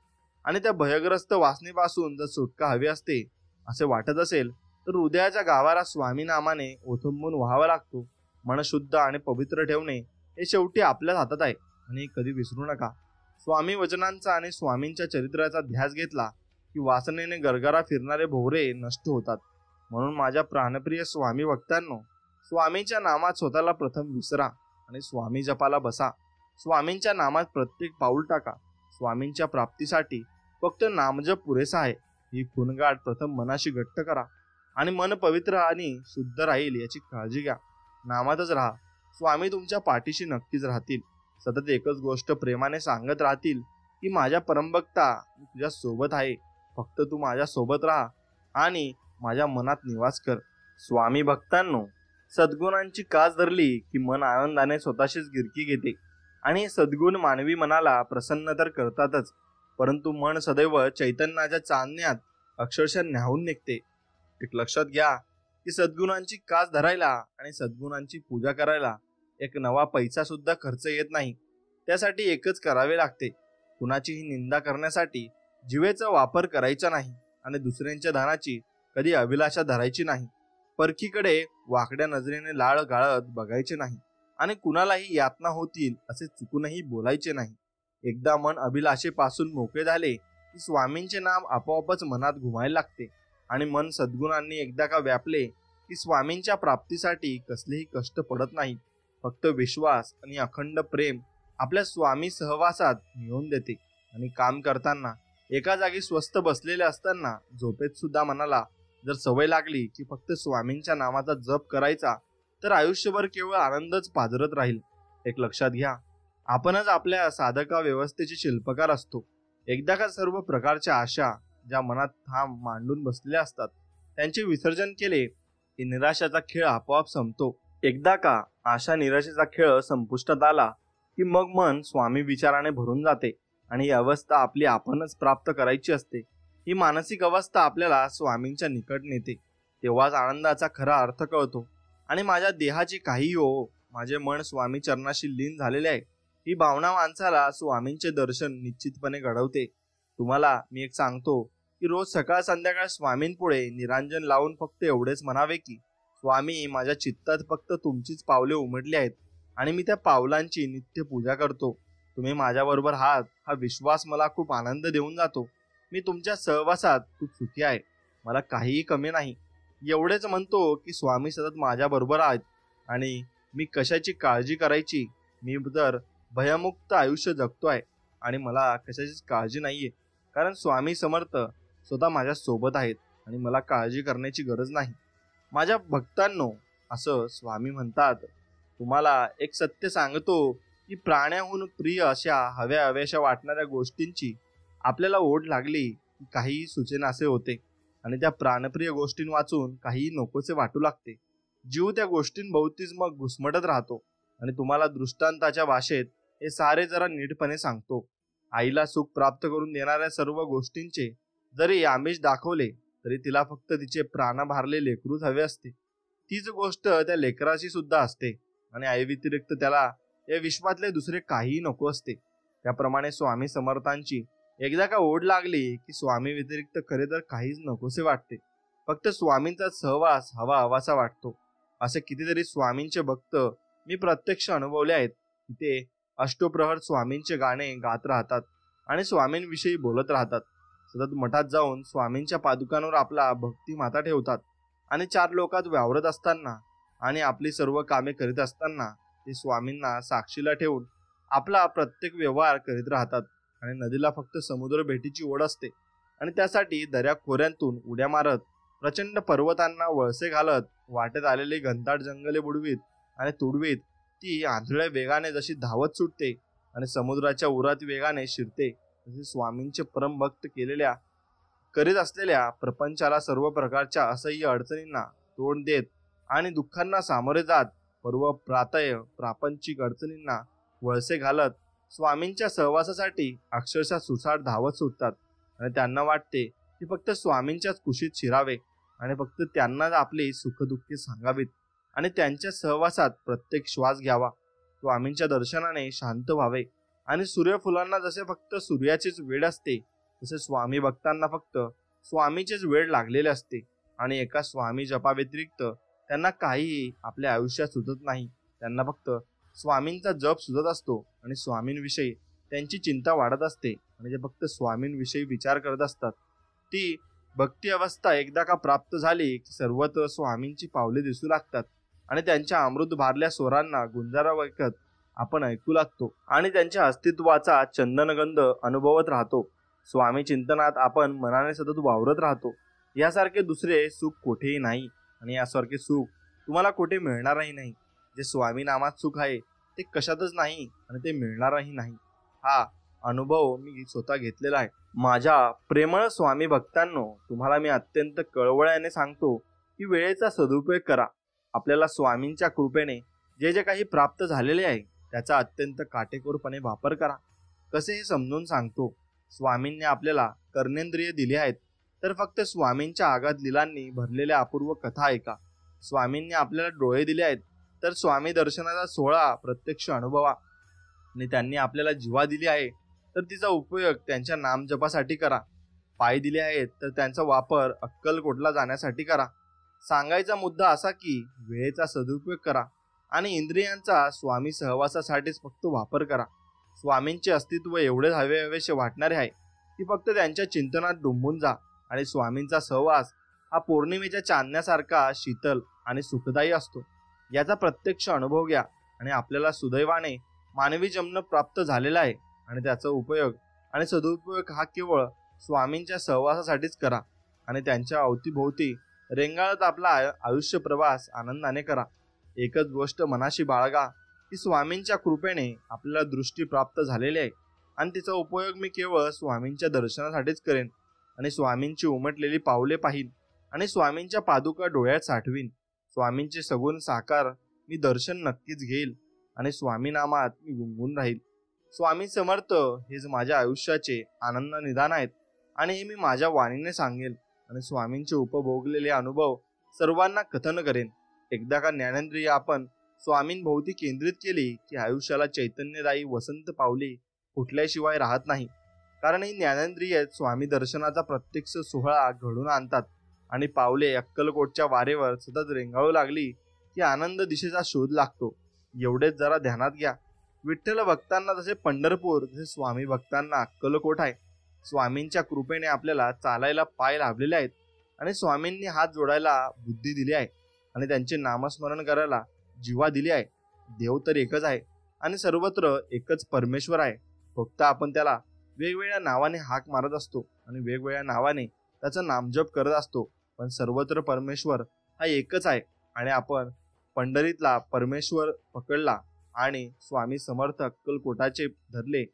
आणि त्या भयग्रस्त वासनेपासून जर सुटका हवी असते असे वाटत असेल तर हृदयाच्या गाभारा स्वामी नामाने ओथंबून व्हावा लागतो. मन शुद्ध आणि पवित्र ठेवणे हे शेवटी आपल्याच हातात आहे आणि कधी विसरू नका. स्वामी वचनांचा आणि स्वामींच्या चरित्राचा ध्यास घेतला की वासनेने गरगरा फिरणारे भोवरे नष्ट होतात. म्हणून माझ्या प्राणप्रिय स्वामी भक्तांनो, स्वामींच्या नामात स्वतःला प्रथम विसरा आणि स्वामी जपाला बसा. स्वामींच्या नामात प्रत्येक पाऊल टाका. स्वामींच्या प्राप्तीसाठी फक्त नामजप पुरेसा आहे. ही खूणगाठ प्रथम मनाशी घट्ट करा आणि मन पवित्र आणि शुद्ध राहील याची काळजी घ्या. नामातच राहा. स्वामी तुमच्या पाठीशी नक्कीच राहतील. सतत एकच गोष्ट प्रेमाने सांगत राहतील की माझ्या परमभक्ता, मी तुझ्या सोबत आहे. फक्त तू माझ्या सोबत राहा आणि माझ्या मनात निवास कर. स्वामी भक्तांनो, सद्गुणांची कास धरली की मन आनंदाने स्वतःशीच गिरकी घेते आणि सद्गुण मानवी मनाला प्रसन्न तर करतातच, परंतु मन सदैव चैतन्याच्या चांदण्यात अक्षरशः न्याहून निघते. एक लक्षात घ्या की सद्गुणांची कास धरायला आणि सद्गुणांची पूजा करायला एक नवा पैसा सुद्धा खर्च येत नाही. त्यासाठी एकच करावे लागते, कुणाचीही निंदा करण्यासाठी जिवेचा वापर करायचा नाही आणि दुसऱ्यांच्या धनाची कधी अभिलाषा धरायची नाही. परखीकडे वाकड्या नजरेने लाळ गाळत बघायचे नाही आणि कुणालाही यातना होतील असे चुकूनही बोलायचे नाही. एकदा मन अभिलाषेपासून मोकळे झाले की स्वामींचे नाम आपोआपच मनात घुमायला लागते आणि मन सद्गुणांनी एकदा का व्यापले की स्वामींच्या प्राप्तीसाठी कसलेही कष्ट पडत नाहीत. फक्त विश्वास आणि अखंड प्रेम आपल्या स्वामी सहवासात मिळवून देते. आणि काम करताना एका जागी स्वस्थ बसलेले असताना झोपेत सुद्धा मनाला जर सवय लागली की फक्त स्वामींच्या नामाचा जप करायचा तर आयुष्यभर केवळ आनंदच पाजरत राहील. एक लक्षात घ्या, आपणच आपल्या साधका व्यवस्थेचे शिल्पकार असतो. एकदा का सर्व प्रकारच्या आशा ज्या मनात ठाम मांडून बसलेल्या असतात त्यांचे विसर्जन केले की निराशाचा खेळ आपोआप संपतो. एकदा का आशा निराशेचा खेळ संपुष्टात आला की मग मन स्वामी विचाराने भरून जाते आणि ही अवस्था आपली आपणच प्राप्त करायची असते. ही मानसिक अवस्था आपल्याला स्वामींच्या निकट नेते. तेव्हाच आनंदाचा खरा अर्थ कळतो. आणि माझ्या देहाची काही हो, माझे मन स्वामी चरणाशी लीन झालेले आहे, ही भावना माणसाला स्वामींचे दर्शन निश्चितपणे घडवते. तुम्हाला मी एक सांगतो की रोज सकाळ संध्याकाळ स्वामींपुढे निरांजन लावून फक्त एवढेच म्हणावे की स्वामी, माझ्या चित्तात फक्त तुमचीच पावले उमटली आहेत आणि मी त्या पावलांची नित्य पूजा करतो. तुम्ही माझ्याबरोबर आहात हा विश्वास मला खूप आनंद देऊन जातो. मी तुमच्या सहवासात खूप सुखी आहे. मला काहीही कमी नाही. एवढेच म्हणतो की स्वामी सतत माझ्या बरोबर आहेत आणि मी कशाची काळजी करायची. मी तर भयमुक्त आयुष्य जगतो आहे आणि मला कशाचीच काळजी नाहीये, कारण स्वामी समर्थ स्वतः माझ्या सोबत आहेत आणि मला काळजी करण्याची गरज नाही. माझ्या भक्तांनो, असं स्वामी म्हणतात, तुम्हाला एक सत्य सांगतो की प्राण्याहून प्रिय अशा हव्या हव्याशा वाटणाऱ्या गोष्टींची आपल्याला ओढ लागली की काहीही सुचेनासे होते आणि त्या प्राणप्रिय गोष्टीं वाचून काहीही नकोसे वाटू लागते. जीव त्या गोष्टींभोवतीच मग घुसमटत राहतो. आणि तुम्हाला दृष्टांताच्या भाषेत हे सारे जरा नीटपणे सांगतो. आईला सुख प्राप्त करून देणाऱ्या सर्व गोष्टींचे जरी आमिष दाखवले तरी तिला फक्त तिचे प्राण भारले लेकरूच हवे असते. तीच गोष्ट त्या लेकराशी सुद्धा असते आणि आई व्यतिरिक्त त्याला या विश्वातले दुसरे काहीही नको असते. त्याप्रमाणे स्वामी समर्थांची एकदा का ओढ लागली की स्वामी व्यतिरिक्त खरे तर काहीच नकोसे वाटते. फक्त स्वामींचा सहवास हवा हवासा वाटतो. असे कितीतरी स्वामींचे भक्त मी प्रत्यक्ष अनुभवले आहेत की ते अष्टप्रहर स्वामींचे गाणे गात राहतात आणि स्वामींविषयी बोलत राहतात. सतत मठात जाऊन स्वामींच्या पादुकांवर आपला भक्ती माता ठेवतात आणि चार लोकात वावरत असताना आणि आपली सर्व कामे करीत असताना ते स्वामींना साक्षीला ठेवून आपला प्रत्येक व्यवहार करीत राहतात. आणि नदीला फक्त समुद्र भेटीची ओढ असते आणि त्यासाठी दऱ्या खोऱ्यांतून उड्या मारत, प्रचंड पर्वतांना वळसे घालत, वाटेत आलेली घनदाट जंगले बुडवीत आणि तुडवीत ती आंधळ्या वेगाने जशी धावत सुटते आणि समुद्राच्या उरात वेगाने शिरते, तसे स्वामींचे परमभक्त करीत असलेल्या प्रपंचाला सर्व प्रकारच्या असह्य अडचणींना तोंड देत आणि दुःखांना सामोरे जात पर्व प्रातः प्रापंचिक अडचणींना वळसे घालत स्वामींच्या सहवासासाठी अक्षरशः सुसाट धावत सुटतात. आणि त्यांना वाटते की फक्त स्वामींच्याच कुशीत शिरावे आणि फक्त त्यांनाच आपली सुखदुःखे सांगावीत आणि त्यांच्या सहवासात प्रत्येक श्वास घ्यावा. स्वामींच्या दर्शनाने शांत व्हावे आणि सूर्यफुलांना जसे फक्त सूर्याचीच वेळ असते तसे स्वामी भक्तांना फक्त स्वामीचेच वेळ लागलेले असते. आणि एका स्वामी जपा व्यतिरिक्त त्यांना काहीही आपल्या आयुष्यात सुचत नाही. त्यांना फक्त स्वामींचा जप सुचत असतो आणि स्वामींविषयी त्यांची चिंता वाढत असते आणि ते फक्त स्वामींविषयी विचार करत असतात. ती भक्ती अवस्था एकदा का प्राप्त झाली की सर्वत्र स्वामींची पावले दिसू लागतात आणि त्यांच्या अमृत भारल्या स्वरांना गुंजारा ऐकत आपण ऐकू लागतो आणि त्यांच्या अस्तित्वाचा चंदनगंध अनुभवत राहतो. स्वामी चिंतनात आपण मनाने सतत वावरत राहतो. यासारखे दुसरे सुख कुठेही नाही आणि यासारखे सुख तुम्हाला कुठे मिळणारही नाही. जे स्वामी नामात सुख आहे ते कशातच नाही आणि ते मिळणारही नाही. हा अनुभव मी स्वतः घेतलेला आहे. माझ्या प्रेमळ स्वामी भक्तांनो, तुम्हाला मी अत्यंत कळवळ्याने सांगतो की वेळेचा सदुपयोग करा. आपल्याला स्वामींच्या कृपेने जे जे काही प्राप्त झालेले आहे त्याचा अत्यंत काटेकोरपणे वापर करा. कसे हे समजून सांगतो. स्वामींनी आपल्याला कर्णेंद्रिय दिले आहेत तर फक्त स्वामींच्या आगाध लीलांनी भरलेल्या अपूर्व कथा ऐका. स्वामींनी आपल्याला डोळे दिले आहेत तर स्वामी दर्शनाचा सोहळा प्रत्यक्ष अनुभवा. आणि त्यांनी आपल्याला जिव्हा दिली आहे तर तिचा उपयोग त्यांच्या नामजपासाठी करा. पाय दिले आहेत तर त्यांचा वापर अक्कलकोटला जाण्यासाठी करा. सांगायचा मुद्दा असा की वेळेचा सदुपयोग करा आणि इंद्रियांचा स्वामी सहवासासाठीच फक्त वापर करा. स्वामींचे अस्तित्व एवढे हवेहवेसे वाटणारे आहे की फक्त त्यांच्या चिंतनात डुंबून जा आणि स्वामींचा सहवास हा पौर्णिमेच्या चांदण्यासारखा शीतल आणि सुखदायी असतो. याचा प्रत्यक्ष अनुभव घ्या आणि आपल्याला सुदैवाने मानवी जन्म प्राप्त झालेला आहे आणि त्याचा उपयोग आणि सदुपयोग हा केवळ स्वामींच्या सहवासासाठीच करा आणि त्यांच्या अवतीभोवती रेंगाळत आपला आयुष्य प्रवास आनंदाने करा. एकच गोष्ट मनाशी बाळगा की स्वामींच्या कृपेने आपल्याला दृष्टी प्राप्त झालेली आहे आणि तिचा उपयोग मी केवळ स्वामींच्या दर्शनासाठीच करेन आणि स्वामींची उमटलेली पावले पाहीन आणि स्वामींच्या पादुका डोळ्यात साठवीन. स्वामींचे सगुण साकार मी दर्शन नक्कीच घेईल आणि स्वामी नामात मी गुंगून राहील. स्वामी समर्थ हेच माझ्या आयुष्याचे आनंद निदान आहेत आणि हे मी माझ्या वाणीने सांगेल आणि स्वामींचे उपभोगलेले अनुभव सर्वांना कथन करेन. एकदा का ज्ञानेंद्रिय आपण स्वामींभोवती केंद्रित केली की आयुष्याला चैतन्यदायी वसंत पावली फुटल्याशिवाय राहत नाही. कारण ही ज्ञानेंद्रिय स्वामी दर्शनाचा प्रत्यक्ष सोहळा घडून आणतात आणि पावले अक्कलकोटच्या वारेवर सतत रेंगाळू लागली की आनंद दिशेचा शोध लागतो. एवढेच जरा ध्यानात घ्या. विठ्ठल भक्तांना जसे पंढरपूर तसे स्वामी भक्तांना अक्कलकोट आहे. स्वामींच्या कृपेने आपल्याला चालायला पाय लाभलेले आहेत आणि स्वामींनी हात जोडायला बुद्धी दिली आहे आणि त्यांचे नामस्मरण करायला जीवा दिली आहे. देव तर एकच आहे आणि सर्वत्र एकच परमेश्वर आहे. फक्त आपण त्याला वेगवेगळ्या नावाने हाक मारत असतो आणि वेगवेगळ्या नावाने त्याचा नामजप करत असतो. पण सर्वत्र परमेश्वर हा एकच आहे आणि आपण पंढरीतला परमेश्वर पकडला आणि स्वामी समर्थ अक्कलकोटाचे धरले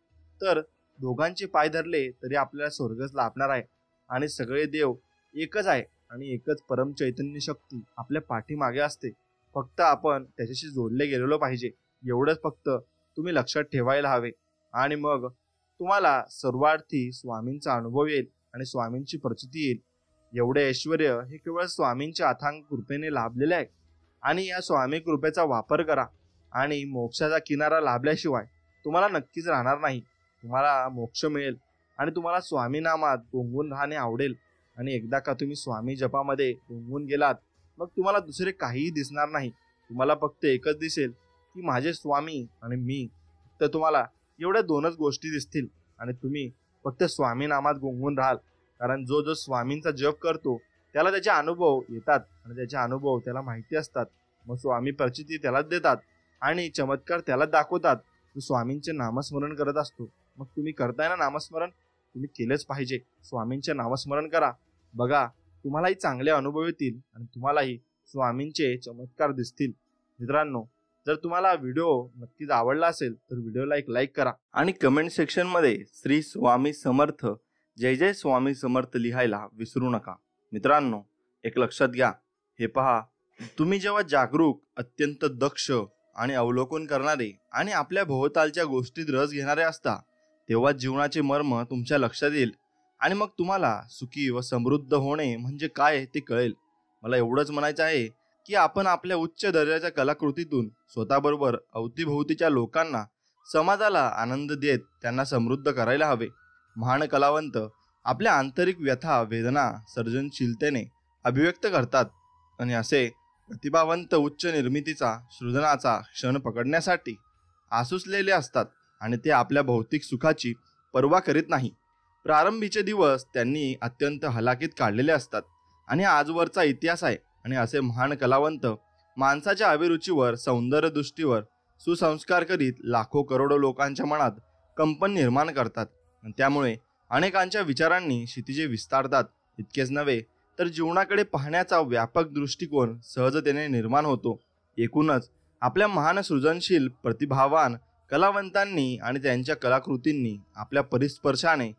तर दोघांचे पाय धरले तरी आपल्याला स्वर्गच लाभणार आहे. आणि सगळे देव एकच आहे आणि एकच परम चैतन्य शक्ती आपल्या पाठीमागे असते. फक्त आपण त्याच्याशी जोडले गेलेलो पाहिजे. एवढंच फक्त तुम्ही लक्षात ठेवायला हवे आणि मग तुम्हाला सर्वार्थी स्वामींचा अनुभव येईल आणि स्वामींची प्रचिती येईल. एवढे ऐश्वर्य हे केवळ स्वामींच्या अथांग कृपेने लाभलेले आहे. आणि या स्वामी कृपेचा वापर करा आणि मोक्षाचा किनारा लाभल्याशिवाय तुम्हाला नक्कीच राहणार नाही. तुम्हाला मोक्ष मिळेल आणि तुम्हाला स्वामी नामात गुंगून राहणे आवडेल. आणि एकदा का तुम्ही स्वामी जपामध्ये गुंगून गेलात मग तुम्हाला दुसरे काहीही दिसणार नाही. तुम्हाला फक्त एकच दिसेल की माझे स्वामी आणि मी. तर तुम्हाला एवढ्या दोनच गोष्टी दिसतील आणि तुम्ही फक्त स्वामी नामात गुंगून राहाल. कारण जो जो स्वामींचा जप करतो त्याला त्याचे अनुभव येतात आणि त्याचे अनुभव त्याला माहिती असतात. मग स्वामी प्रचिती त्यालाच देतात आणि चमत्कार त्याला दाखवतात. जो स्वामींचे नामस्मरण करत असतो. मग तुम्ही करताय ना नामस्मरण, तुम्ही केलंच पाहिजे. स्वामींचे नामस्मरण करा. बघा तुम्हालाही चांगले अनुभव येतील आणि तुम्हालाही स्वामींचे चमत्कार दिसतील. मित्रांनो, जर तुम्हाला व्हिडिओ नक्कीच आवडला असेल तर व्हिडिओला एक लाईक करा आणि कमेंट सेक्शन मध्ये श्री स्वामी समर्थ, जय जय स्वामी समर्थ लिहायला विसरू नका. मित्रांनो, एक लक्षात घ्या, हे पहा, तुम्ही जेव्हा जागरूक, अत्यंत दक्ष आणि अवलोकन करणारे आणि आपल्या भोवतालच्या गोष्टीत रस घेणारे असता तेव्हा जीवनाचे मर्म तुमच्या लक्षात येईल आणि मग तुम्हाला सुखी व समृद्ध होणे म्हणजे काय ते कळेल. मला एवढंच म्हणायचं आहे की आपण आपल्या उच्च दर्जाच्या कलाकृतीतून स्वतःबरोबर अवतीभोवतीच्या लोकांना, समाजाला आनंद देत त्यांना समृद्ध करायला हवे. महान कलावंत आपल्या आंतरिक व्यथा, वेदना सर्जनशीलतेने अभिव्यक्त करतात आणि असे प्रतिभावंत उच्च निर्मितीचा, सृजनाचा क्षण पकडण्यासाठी आसुसलेले असतात आणि ते आपल्या भौतिक सुखाची पर्वा करीत नाही. प्रारंभीचे दिवस त्यांनी अत्यंत हलाखीत काढलेले असतात आणि आजवरचा इतिहास आहे. आणि असे महान कलावंत माणसाच्या अभिरुचीवर, सौंदर्य दृष्टीवर सुसंस्कार करीत लाखो करोडो लोकांच्या मनात कंपन निर्माण करतात. त्यामुळे अनेकांच्या विचारांनी क्षितिजे विस्तारतात. इतकेच नव्हे तर जीवनाकडे पाहण्याचा व्यापक दृष्टिकोन सहजतेने निर्माण होतो. एकूणच आपल्या महान सृजनशील, प्रतिभावान कलावंतांनी आणि त्यांच्या कलाकृतींनी आपल्या परिस्पर्शाने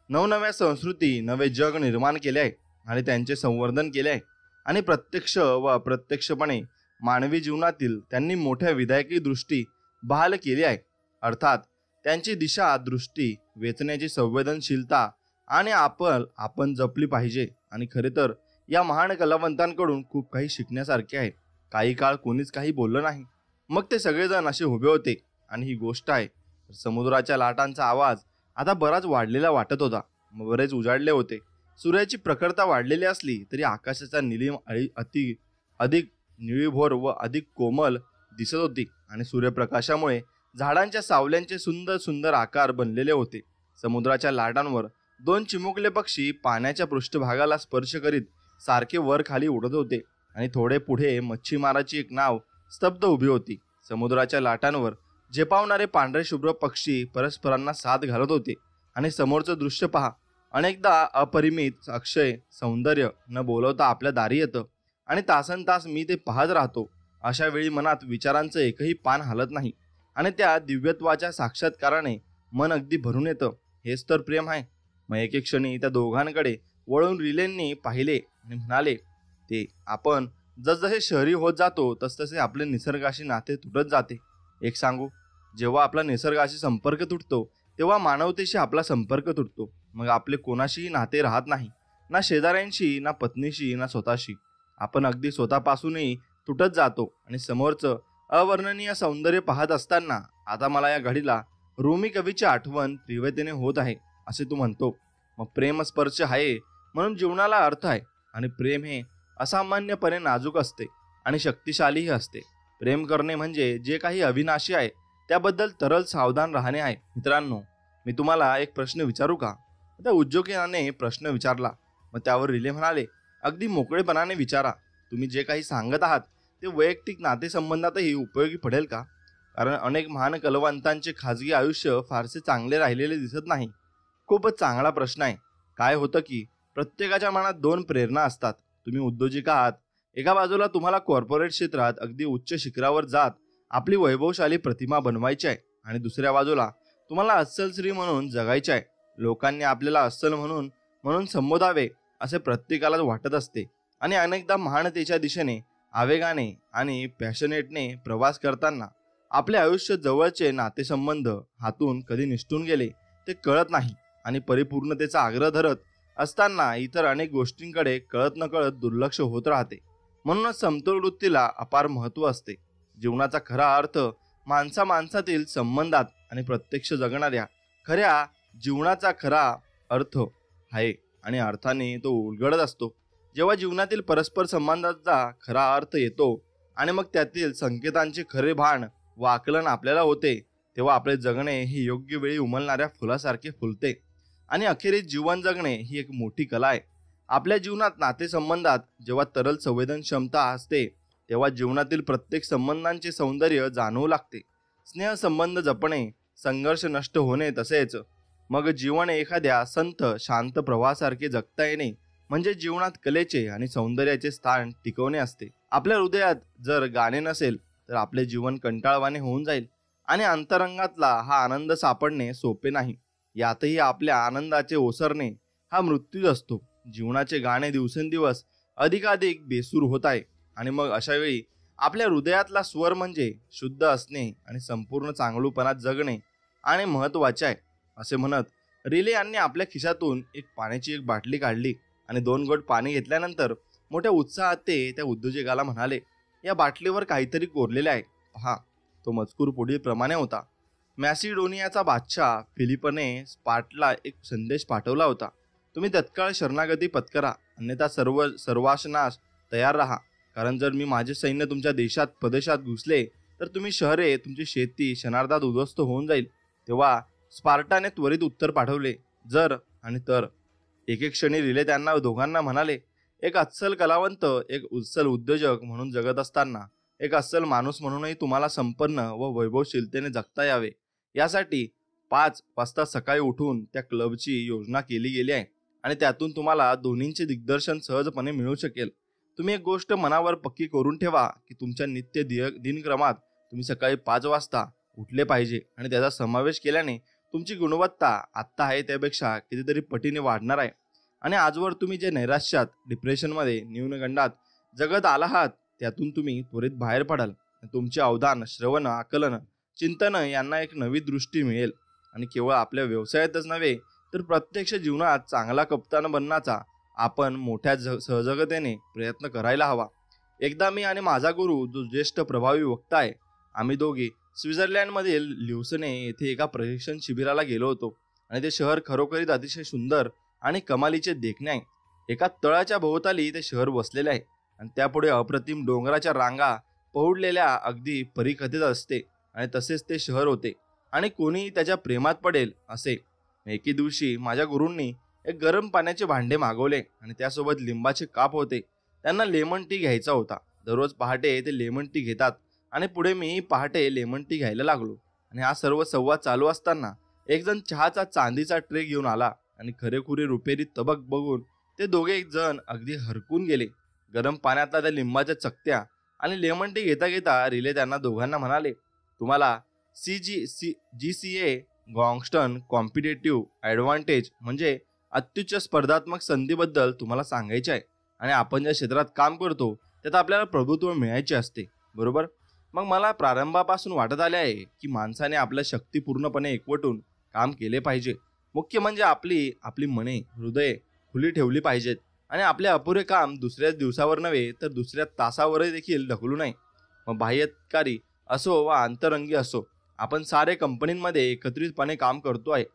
नवनव्या संस्कृती, नवे जग निर्माण केले आहे आणि त्यांचे संवर्धन केले आहे. आणि प्रत्यक्ष व अप्रत्यक्षपणे मानवी जीवनातील त्यांनी मोठ्या विधायकी दृष्टी बहाल केली आहे. अर्थात त्यांची दिशा, दृष्टी, वेचण्याची संवेदनशीलता आणि आपण जपली पाहिजे. आणि खरे तर या महान कलावंतांकडून खूप काही शिकण्यासारखे आहे. काही काळ कोणीच काही बोललं नाही, मग ते सगळेजण असे उभे होते. आणि ही गोष्ट आहे, समुद्राच्या लाटांचा आवाज आता बराच वाढलेला वाटत होता. बरेच उजाडले होते. सूर्याची प्रखरता वाढलेली असली तरी आकाशाचा निलीम अधिक निळीभोर व अधिक कोमल दिसत होती आणि सूर्यप्रकाशामुळे झाडांच्या सावल्यांचे सुंदर सुंदर आकार बनलेले होते. समुद्राच्या लाटांवर दोन चिमुकले पक्षी पाण्याच्या पृष्ठभागाला स्पर्श करीत सारखे वर खाली उडत होते आणि थोडे पुढे मच्छीमाराची एक नाव स्तब्ध उभी होती. समुद्राच्या लाटांवर झेपावणारे पांढरे शुभ्र पक्षी परस्परांना साथ घालत होते आणि समोरचं दृश्य पहा, अनेकदा अपरिमित अक्षय सौंदर्य न बोलवता आपल्या दारी येतं आणि तासनतास मी ते पाहत राहतो. अशा वेळी मनात विचारांचं एकही पान हलत नाही आणि त्या दिव्यत्वाच्या साक्षात्काराने मन अगदी भरून येतं. हेच तर प्रेम आहे. मग एक क्षणी त्या दोघांकडे वळून रिलेंनी पाहिले आणि म्हणाले, ते आपण जसजसे शहरी होत जातो तसतसे आपले निसर्गाशी नाते तुटत जाते. एक सांगू, जेव्हा आपला निसर्गाशी संपर्क तुटतो तेव्हा मानवतेशी आपला संपर्क तुटतो. मग आपले कोणाशीही नाते राहत नाही, ना शेजाऱ्यांशी, ना पत्नीशी, ना स्वतःशी. आपण अगदी स्वतःपासूनही तुटत जातो आणि समोरचं अवर्णनीय सौंदर्य पाहत असताना आता मला या घडीला रूमी कवीची आठवण तीव्रतेने होत आहे असे तू म्हणतो. मग प्रेम स्पर्श आहे म्हणून जीवनाला अर्थ आहे. आणि प्रेम हे असामान्यपणे नाजूक असते आणि शक्तिशालीही असते. प्रेम करणे म्हणजे जे काही अविनाशी आहे त्याबद्दल तरल सावधान राहणे आहे. मित्रांनो, मी तुम्हाला एक प्रश्न विचारू का? त्या उद्योजकाने प्रश्न विचारला. मग त्यावर रिले म्हणाले, अगदी मोकळेपणाने विचारा. तुम्ही जे काही सांगत आहात ते वैयक्तिक नातेसंबंधातही उपयोगी पडेल का? कारण अनेक महान कलावंतांचे खाजगी आयुष्य फारसे चांगले राहिलेले दिसत नाही. खूपच चांगला प्रश्न आहे. काय होतं की प्रत्येकाच्या मनात दोन प्रेरणा असतात. तुम्ही उद्योजक आहात. एका बाजूला तुम्हाला कॉर्पोरेट क्षेत्रात अगदी उच्च शिखरावर जात आपली वैभवशाली प्रतिमा बनवायची आहे आणि दुसऱ्या बाजूला तुम्हाला अस्सल स्त्री म्हणून जगायचे आहे. लोकांनी आपल्याला अस्सल म्हणून संबोधावे असे प्रत्येकालाच वाटत असते आणि अनेकदा महानतेच्या दिशेने आवेगाने आणि पॅशनेटने प्रवास करताना आपले आयुष्य जवळचे नातेसंबंध हातून कधी निसटून गेले ते कळत नाही आणि परिपूर्णतेचा आग्रह धरत असताना इतर अनेक गोष्टींकडे कळत नकळत दुर्लक्ष होत राहते. म्हणूनच समतोल वृत्तीला अपार महत्त्व असते. जीवनाचा खरा अर्थ माणसा माणसातील संबंधात आणि प्रत्यक्ष जगणाऱ्या खऱ्या जीवनाचा खरा अर्थ आहे आणि अर्थाने तो उलगडत असतो. जेव्हा जीवनातील परस्पर संबंधाचा खरा अर्थ येतो आणि मग त्यातील संकेतांचे खरे भान व आकलन आपल्याला होते, तेव्हा आपले जगणे हे योग्य वेळी उमलणाऱ्या फुलासारखे फुलते आणि अखेरीस जीवन जगणे ही एक मोठी कला आहे. आपल्या जीवनात नातेसंबंधात जेव्हा तरल संवेदन क्षमता असते, तेव्हा जीवनातील प्रत्येक संबंधांचे सौंदर्य जाणवू लागते. स्नेह संबंध जपणे, संघर्ष नष्ट होणे, तसेच मग जीवन एखाद्या संत शांत प्रवाहासारखे जगता येणे म्हणजे जीवनात कलेचे आणि सौंदर्याचे स्थान टिकवणे असते. आपल्या हृदयात जर गाणे नसेल तर आपले जीवन कंटाळवाणे होऊन जाईल आणि अंतरंगातला हा आनंद सापडणे सोपे नाही. यातही आपल्या आनंदाचे ओसरणे हा मृत्यूच असतो. जीवनाचे गाणे दिवसेंदिवस अधिकाधिक बेसूर होत आहे आणि मग अशा वेळी आपल्या हृदयातला स्वर म्हणजे शुद्ध असणे आणि संपूर्ण चांगलूपणात जगणे आणि महत्त्वाचे आहे, असे म्हणत रिले यांनी आपल्या खिशातून पाण्याची एक बाटली काढली आणि 2 घोट पाणी घेतल्यानंतर मोठ्या उत्साहात ते त्या उद्योजकाला म्हणाले, या बाटलीवर काहीतरी कोरलेले आहे, पहा. तो मजकूर पुढील प्रमाणे होता. मॅसिडोनियाचा बादशाह फिलिपने स्पार्टाला एक संदेश पाठवला होता. तुम्ही तत्काळ शरणागती पत्करा, अन्यथा सर्वासनास तयार राहा. कारण जर मी माझे सैन्य तुमच्या देशात प्रदेशात घुसले तर तुम्ही शहरे, तुमची शेती क्षणार्धात उद्ध्वस्त होऊन जाईल. तेव्हा स्पार्टाने त्वरित उत्तर पाठवले, जर आणि तर. एक क्षणी रिले त्यांना दोघांना म्हणाले, एक अस्सल कलावंत, एक उत्सल उद्योजक म्हणून जगत असताना एक अस्सल माणूस म्हणूनही तुम्हाला संपन्न व वैभवशीलतेने जगता यावे, यासाठी 5 वाजता सकाळी उठून त्या क्लबची योजना केली गेली आहे आणि त्यातून तुम्हाला दोन्हींचे दिग्दर्शन सहजपणे मिळू शकेल. तुम्ही एक गोष्ट मनावर पक्की करून ठेवा की तुमच्या नित्य दिनक्रमात तुम्ही सकाळी 5 वाजता उठले पाहिजे आणि त्याचा समावेश केल्याने तुमची गुणवत्ता आत्ता आहे त्यापेक्षा कितीतरी पटीने वाढणार आहे. आणि आजवर तुम्ही जे नैराश्यात, डिप्रेशनमध्ये, न्यूनगंडात जगत आला आहात त्यातून तुम्ही त्वरित बाहेर पडाल. तुमचे अवधान, श्रवण, आकलन, चिंतन यांना एक नवी दृष्टी मिळेल आणि केवळ आपल्या व्यवसायातच नव्हे तर प्रत्यक्ष जीवनात चांगला कप्तान बनण्याचा आपण मोठ्या सहजगतेने प्रयत्न करायला हवा. एकदा मी आणि माझा गुरु, जो ज्येष्ठ प्रभावी वक्ता आहे, आम्ही दोघे स्वित्झर्लंडमधील ल्युसने येथे एका प्रशिक्षण शिबिराला गेलो होतो आणि ते शहर खरोखरीच अतिशय सुंदर आणि कमालीचे देखणे आहे. एका तळाच्या भोवताली ते शहर वसलेले आहे आणि त्यापुढे अप्रतिम डोंगराच्या रांगा पहुडलेल्या अगदी परिकथित असते आणि तसेच ते शहर होते आणि कोणी त्याच्या प्रेमात पडेल असे. एके दिवशी माझ्या गुरूंनी एक गरम पाण्याचे भांडे मागवले आणि त्यासोबत लिंबाचे काप होते. त्यांना लेमन टी घ्यायचा होता. दररोज पहाटे ते लेमन टी घेतात आणि पुढे मी पहाटे लेमन टी घ्यायला लागलो. आणि हा सर्व संवाद चालू असताना एक जण चहाचा चांदीचा ट्रे घेऊन आला आणि खरेखुरे रुपेरी तबक बघून ते दोघे जण अगदी हरकून गेले. गरम पाण्यातला त्या लिंबाच्या चकत्या आणि लेमन टी घेता घेता रिले त्यांना दोघांना म्हणाले, तुम्हाला GCA गॉंगस्टन कॉम्पिटेटिव्ह ॲडव्हान्टेज म्हणजे अत्युच्च स्पर्धात्मक संधीबद्दल तुम्हाला सांगायचे आहे आणि आपण ज्या क्षेत्रात काम करतो त्यात आपल्याला प्रभुत्व मिळायचे असते, बरोबर. मग मला प्रारंभापासून वाटत आले आहे की माणसाने आपल्या शक्ती पूर्णपणे एकवटून काम केले पाहिजे. मुख्य म्हणजे आपली मने, हृदय खुली ठेवली पाहिजेत आणि आपले अपुरे काम दुसऱ्याच दिवसावर नव्हे तर दुसऱ्या तासावरही देखील ढकलू नये. मग बाह्यकारी असो वा अंतरंगी असो, आपण सारे कंपनीमध्ये एकत्रितपणे काम करतो आहे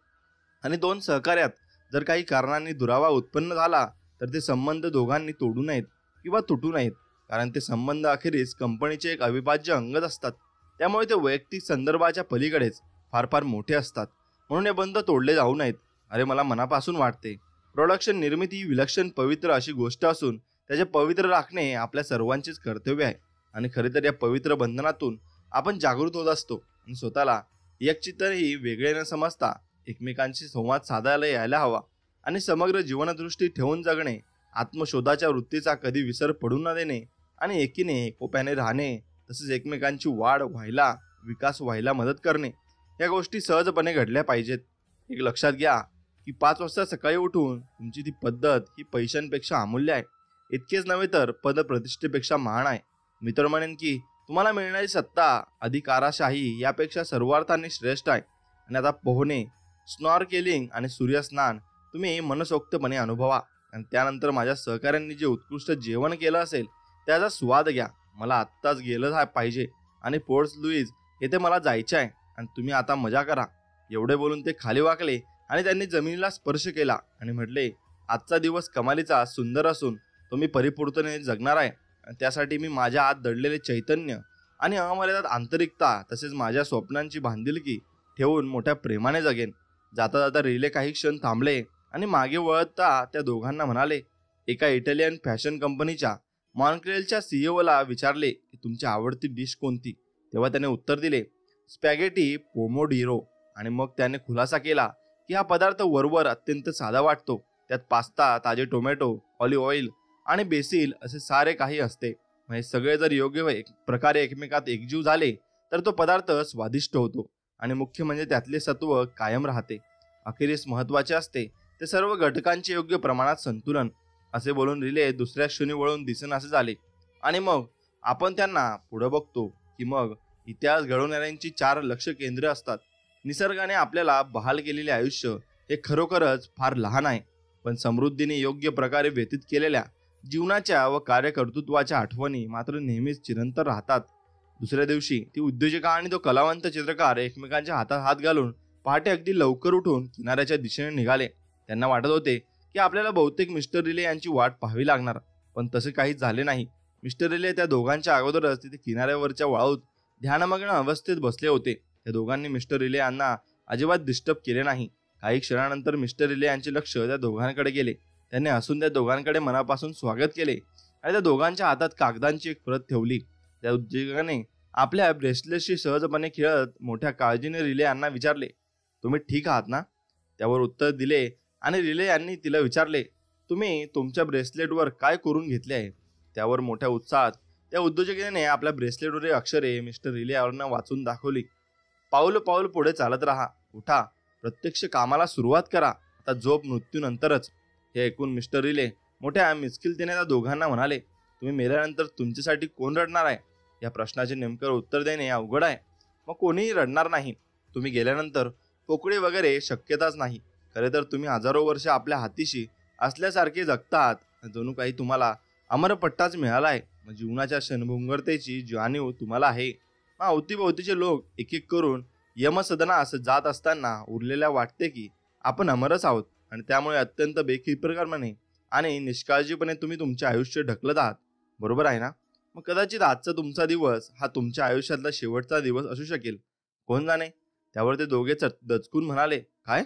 आणि 2 सहकार्यात जर काही कारणांनी दुरावा उत्पन्न झाला तर ते संबंध दोघांनी तोडू नयेत किंवा तुटू नयेत, कारण ते संबंध अखेरीस कंपनीचे एक अविभाज्य अंगच असतात. त्यामुळे ते वैयक्तिक संदर्भाच्या पलीकडेच फार फार मोठे असतात. म्हणून हे बंध तोडले जाऊ नयेत. अरे, मला मनापासून वाटते, प्रोडक्शन निर्मिती ही विलक्षण पवित्र अशी गोष्ट असून त्याचे पवित्र राखणे आपल्या सर्वांचेच कर्तव्य आहे. आणि खरे तर या पवित्र बंधनातून आपण जागृत होत असतो आणि स्वतःला एकचित्तही वेगळे न समजता एकमेकांशी संवाद साधायला यायला हवा आणि समग्र जीवनदृष्टी ठेवून जगणे, आत्मशोधाच्या वृत्तीचा कधी विसर पडू न देणे आणि एकीने एकोप्याने राहणे, तसेच एकमेकांची वाढ व्हायला, विकास व्हायला मदत करणे, या गोष्टी सहजपणे घडल्या पाहिजेत. एक लक्षात घ्या की 5 वाजता सकाळी उठून तुमची ती पद्धत ही पैशांपेक्षा अमूल्य आहे. इतकेच नव्हे तर पदप्रतिष्ठेपेक्षा महान आहे. मी तर म्हणेन की तुम्हाला मिळणारी सत्ता, अधिकारशाही यापेक्षा सर्वार्थाने श्रेष्ठ आहे. आणि आता पोहणे, स्नॉर्केलिंग आणि सूर्यस्नान तुम्ही मनसोक्तपणे अनुभवा आणि त्यानंतर माझ्या सहकाऱ्यांनी जे उत्कृष्ट जेवण केलं असेल त्याचा स्वाद घ्या. मला आत्ताच गेलं पाहिजे आणि पोर्ट लुईस येथे मला जायचे आहे आणि तुम्ही आता मजा करा. एवढे बोलून ते खाली वाकले आणि त्यांनी जमिनीला स्पर्श केला आणि म्हटले, आजचा दिवस कमालीचा सुंदर असून तो मी परिपूर्णतेने जगणार आहे. त्यासाठी मी माझ्या आत दडलेले चैतन्य आणि अमर्यादित आंतरिकता तसेच माझ्या स्वप्नांची बांधिलकी ठेवून मोठ्या प्रेमाने जगेन. जाता जाता रिले काही क्षण थांबले आणि मागे वळता त्या दोघांना म्हणाले, एका इटालियन फॅशन कंपनीच्या मॉन्क्रेलच्या सीईओला विचारले की तुमची आवडती डिश कोणती. तेव्हा त्याने उत्तर दिले, स्पॅगेटी पोमोडिरो. आणि मग त्याने खुलासा केला की हा पदार्थ वरवर अत्यंत साधा वाटतो. त्यात पास्ता, ताजे टोमॅटो, ऑलिव्ह ऑइल आणि बेसिल असे सारे काही असते. हे सगळे जर योग्य प्रकारे एकमेकात एकजीव झाले तर तो पदार्थ स्वादिष्ट होतो आणि मुख्य म्हणजे त्यातले सत्व कायम राहते. अखेरीस महत्वाचे असते ते सर्व घटकांचे योग्य प्रमाणात संतुलन. असे बोलून रिले दुसऱ्या क्षणी वळून दिसेनासे झाले. आणि मग आपण त्यांना पुढे बघतो की मग इतिहास घडवणाऱ्यांची 4 लक्ष केंद्रे असतात. निसर्गाने आपल्याला बहाल केलेले आयुष्य हे खरोखरच फार लहान आहे, पण समृद्धीने योग्य प्रकारे व्यतीत केलेल्या जीवनाच्या व कार्यकर्तृत्वाच्या आठवणी मात्र नेहमीच चिरंतन राहतात. दुसऱ्या दिवशी ती उद्योजिका आणि तो कलावंत चित्रकार एकमेकांच्या हातात हात घालून पहाटे अगदी लवकर उठून किनाऱ्याच्या दिशेने निघाले. त्यांना वाटत होते की आपल्याला बहुतेक मिस्टर रिले यांची वाट पाहावी लागणार, पण तसे काहीच झाले नाही. मिस्टर रिले त्या दोघांच्या अगोदरच तिथे किनाऱ्यावरच्या वाळूत ध्यानमग्न अवस्थेत बसले होते. त्या दोघांनी मिस्टर रिले यांना अजिबात डिस्टर्ब केले नाही. काही क्षणानंतर मिस्टर रिले यांचे लक्ष त्या दोघांकडे गेले. त्यांनी हसून त्या दोघांकडे मनापासून स्वागत केले आणि त्या दोघांच्या हातात कागदांची एक प्रत ठेवली. त्या उद्योजकाने आपल्या ब्रेसलेटशी सहजपणे खेळत मोठ्या काळजीने रिले यांना विचारले, तुम्ही ठीक आहात ना? त्यावर उत्तर दिले आणि रिले यांनी तिला विचारले, तुम्ही तुमच्या ब्रेसलेटवर काय करून घेतले आहे? त्यावर मोठ्या उत्साहात त्या उद्योजकाने आपल्या ब्रेसलेटवरील अक्षरे मिस्टर रिले यांना वाचून दाखवली. पाऊल पाऊल पुढे चालत राहा, उठा, प्रत्यक्ष कामाला सुरुवात करा, आता झोप मृत्यूनंतरच. हे ऐकून मिस्टर रिले मोठ्या मिस्किलतेने त्या दोघांना म्हणाले, तुम्ही मेल्यानंतर तुमच्यासाठी कोण रडणार आहे? या प्रश्नाचे नेमकं उत्तर देणे अवघड आहे. मग कोणीही रडणार नाही. तुम्ही गेल्यानंतर पोकळी वगैरे शक्यताच नाही. खरे तर तुम्ही हजारो वर्ष आपल्या हातीशी असल्यासारखे जगतात. जणू काही तुम्हाला अमरपट्टाच मिळाला आहे. जीवनाच्या क्षणभंगुरतेची जाणीव तुम्हाला आहे. मग अवतीभोवतीचे लोक एक एक करून यमसदनास जात असताना उरलेल्या वाटते की आपण अमरच आहोत आणि त्यामुळे अत्यंत बेखिप्रकारपणे आणि निष्काळजीपणे तुम्ही तुमचे आयुष्य ढकलत आहात. बरोबर आहे ना? मग कदाचित आजचा तुमचा दिवस हा तुमच्या आयुष्यातला शेवटचा दिवस असू शकेल. कोण जाणे? त्यावर ते दोघे दचकून म्हणाले, काय?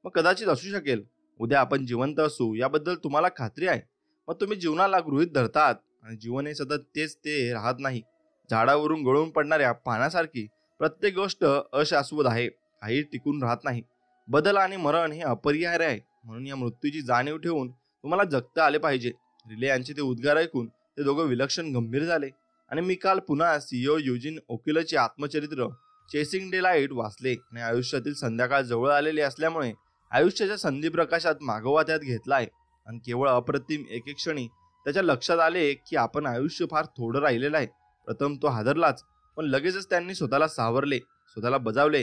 मग कदाचित असू शकेल. उद्या आपण जिवंत असू याबद्दल तुम्हाला खात्री आहे? मग तुम्ही जीवनाला गृहीत धरतात आणि जीवन हे सतत तेच ते राहत नाही. झाडावरून गळून पडणाऱ्या पाण्यासारखी प्रत्येक गोष्ट अशाश्वत आहे. काही टिकून राहत नाही. बदल आणि मरण हे अपरिहार्य आहे. म्हणून या मृत्यूची जाणीव ठेवून तुम्हाला जगता आले पाहिजे. रिले यांचे ते उद्गार ऐकून ते दोघं विलक्षण गंभीर झाले. आणि मी काल पुन्हा सीईओ युजीन ओकिलचे आत्मचरित्र चेसिंग डेलाइट वाचले आणि आयुष्यातील संध्याकाळ जवळ आलेली असल्यामुळे आयुष्याच्या संधी प्रकाशात मागोवा त्यात घेतला आहे. आणि केवळ अप्रतिम एक क्षणी त्याच्या लक्षात आले की आपण आयुष्य फार थोडं राहिलेलं आहे. प्रथम तो हादरलाच, पण लगेचच त्यांनी स्वतःला सावरले, स्वतःला बजावले,